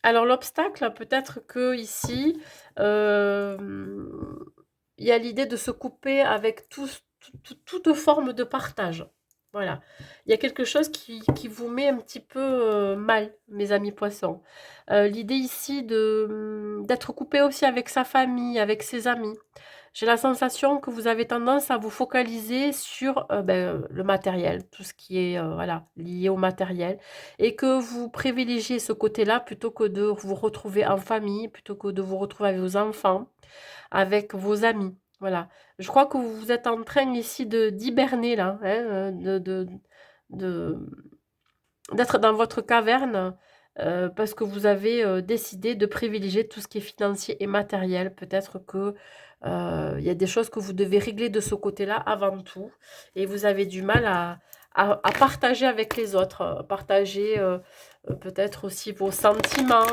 Alors l'obstacle, peut-être que ici, il y a l'idée de se couper avec toute forme de partage. Voilà. Il y a quelque chose qui vous met un petit peu mal, mes amis poissons. L'idée ici d'être coupé aussi avec sa famille, avec ses amis. J'ai la sensation que vous avez tendance à vous focaliser sur le matériel, tout ce qui est voilà, lié au matériel, et que vous privilégiez ce côté-là plutôt que de vous retrouver en famille, plutôt que de vous retrouver avec vos enfants, avec vos amis. Voilà. Je crois que vous êtes en train ici d'hiberner là, hein, d'être dans votre caverne parce que vous avez décidé de privilégier tout ce qui est financier et matériel. Peut-être que il y a des choses que vous devez régler de ce côté-là avant tout. Et vous avez du mal à partager avec les autres, partager peut-être aussi vos sentiments,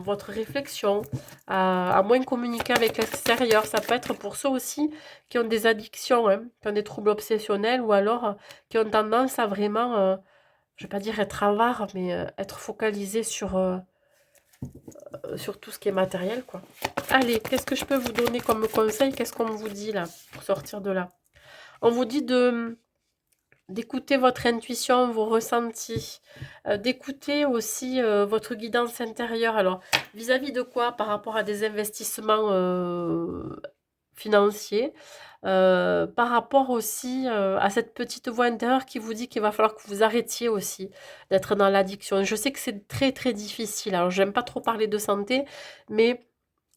votre réflexion, à moins communiquer avec l'extérieur. Ça peut être pour ceux aussi qui ont des addictions, hein, qui ont des troubles obsessionnels ou alors qui ont tendance à vraiment, je ne vais pas dire être avare, mais être focalisé sur tout ce qui est matériel, quoi. Allez, qu'est-ce que je peux vous donner comme conseil? Qu'est-ce qu'on vous dit là pour sortir de là? On vous dit d'écouter votre intuition, vos ressentis, d'écouter aussi votre guidance intérieure. Alors, vis-à-vis de quoi? Par rapport à des investissements financiers, par rapport aussi à cette petite voix intérieure qui vous dit qu'il va falloir que vous arrêtiez aussi d'être dans l'addiction. Je sais que c'est très très difficile. Alors, j'aime pas trop parler de santé, mais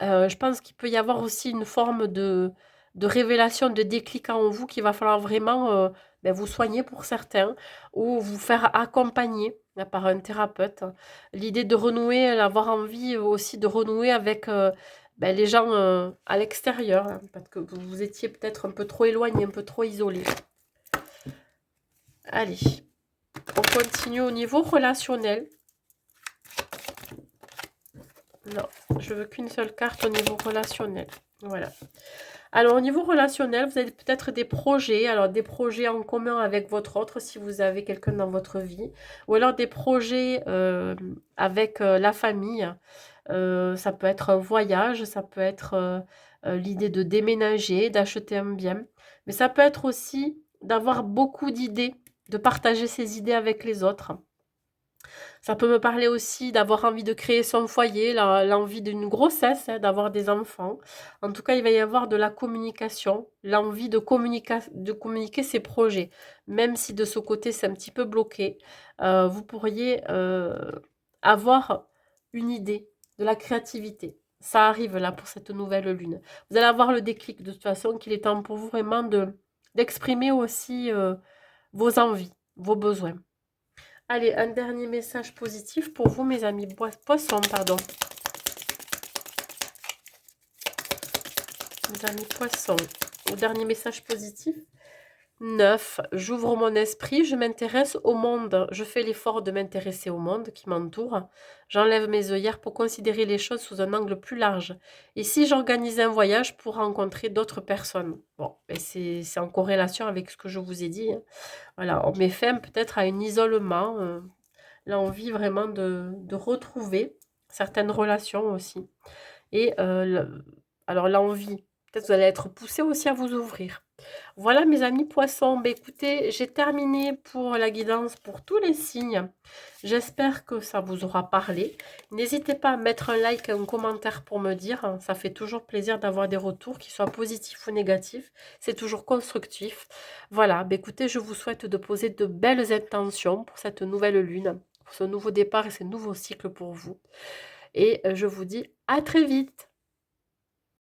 Je pense qu'il peut y avoir aussi une forme de révélation, de déclic en vous qu'il va falloir vraiment, vous soigner pour certains ou vous faire accompagner, par un thérapeute. L'idée de renouer, avoir envie aussi de renouer avec, les gens, à l'extérieur, hein, parce que vous étiez peut-être un peu trop éloignés, un peu trop isolés. Allez, on continue au niveau relationnel. Non, je veux qu'une seule carte au niveau relationnel. Voilà. Alors, au niveau relationnel, vous avez peut-être des projets. Alors, des projets en commun avec votre autre, si vous avez quelqu'un dans votre vie. Ou alors des projets avec la famille. Ça peut être un voyage, ça peut être l'idée de déménager, d'acheter un bien. Mais ça peut être aussi d'avoir beaucoup d'idées, de partager ses idées avec les autres. Ça peut me parler aussi d'avoir envie de créer son foyer, l'envie d'une grossesse, hein, d'avoir des enfants. En tout cas, il va y avoir de la communication, l'envie de communiquer ses projets. Même si de ce côté, c'est un petit peu bloqué, vous pourriez avoir une idée, de la créativité. Ça arrive là pour cette nouvelle lune. Vous allez avoir le déclic de toute façon qu'il est temps pour vous vraiment d'exprimer aussi vos envies, vos besoins. Allez, un dernier message positif pour vous, mes amis poissons, pardon. Mes amis poissons. Au dernier message positif. 9. J'ouvre mon esprit, je m'intéresse au monde. Je fais l'effort de m'intéresser au monde qui m'entoure. J'enlève mes œillères pour considérer les choses sous un angle plus large. Et si j'organise un voyage pour rencontrer d'autres personnes? Bon, et c'est en corrélation avec ce que je vous ai dit, hein. Voilà, on met fin peut-être à un isolement. L'envie vraiment de retrouver certaines relations aussi. Et alors l'envie, peut-être vous allez être poussé aussi à vous ouvrir. Voilà mes amis poissons, écoutez, j'ai terminé pour la guidance pour tous les signes. J'espère que ça vous aura parlé. N'hésitez pas à mettre un like, un commentaire pour me dire, hein, ça fait toujours plaisir d'avoir des retours, qu'ils soient positifs ou négatifs. C'est toujours constructif. Voilà, écoutez, je vous souhaite de poser de belles intentions pour cette nouvelle lune, pour ce nouveau départ et ce nouveau cycle pour vous. Et je vous dis à très vite.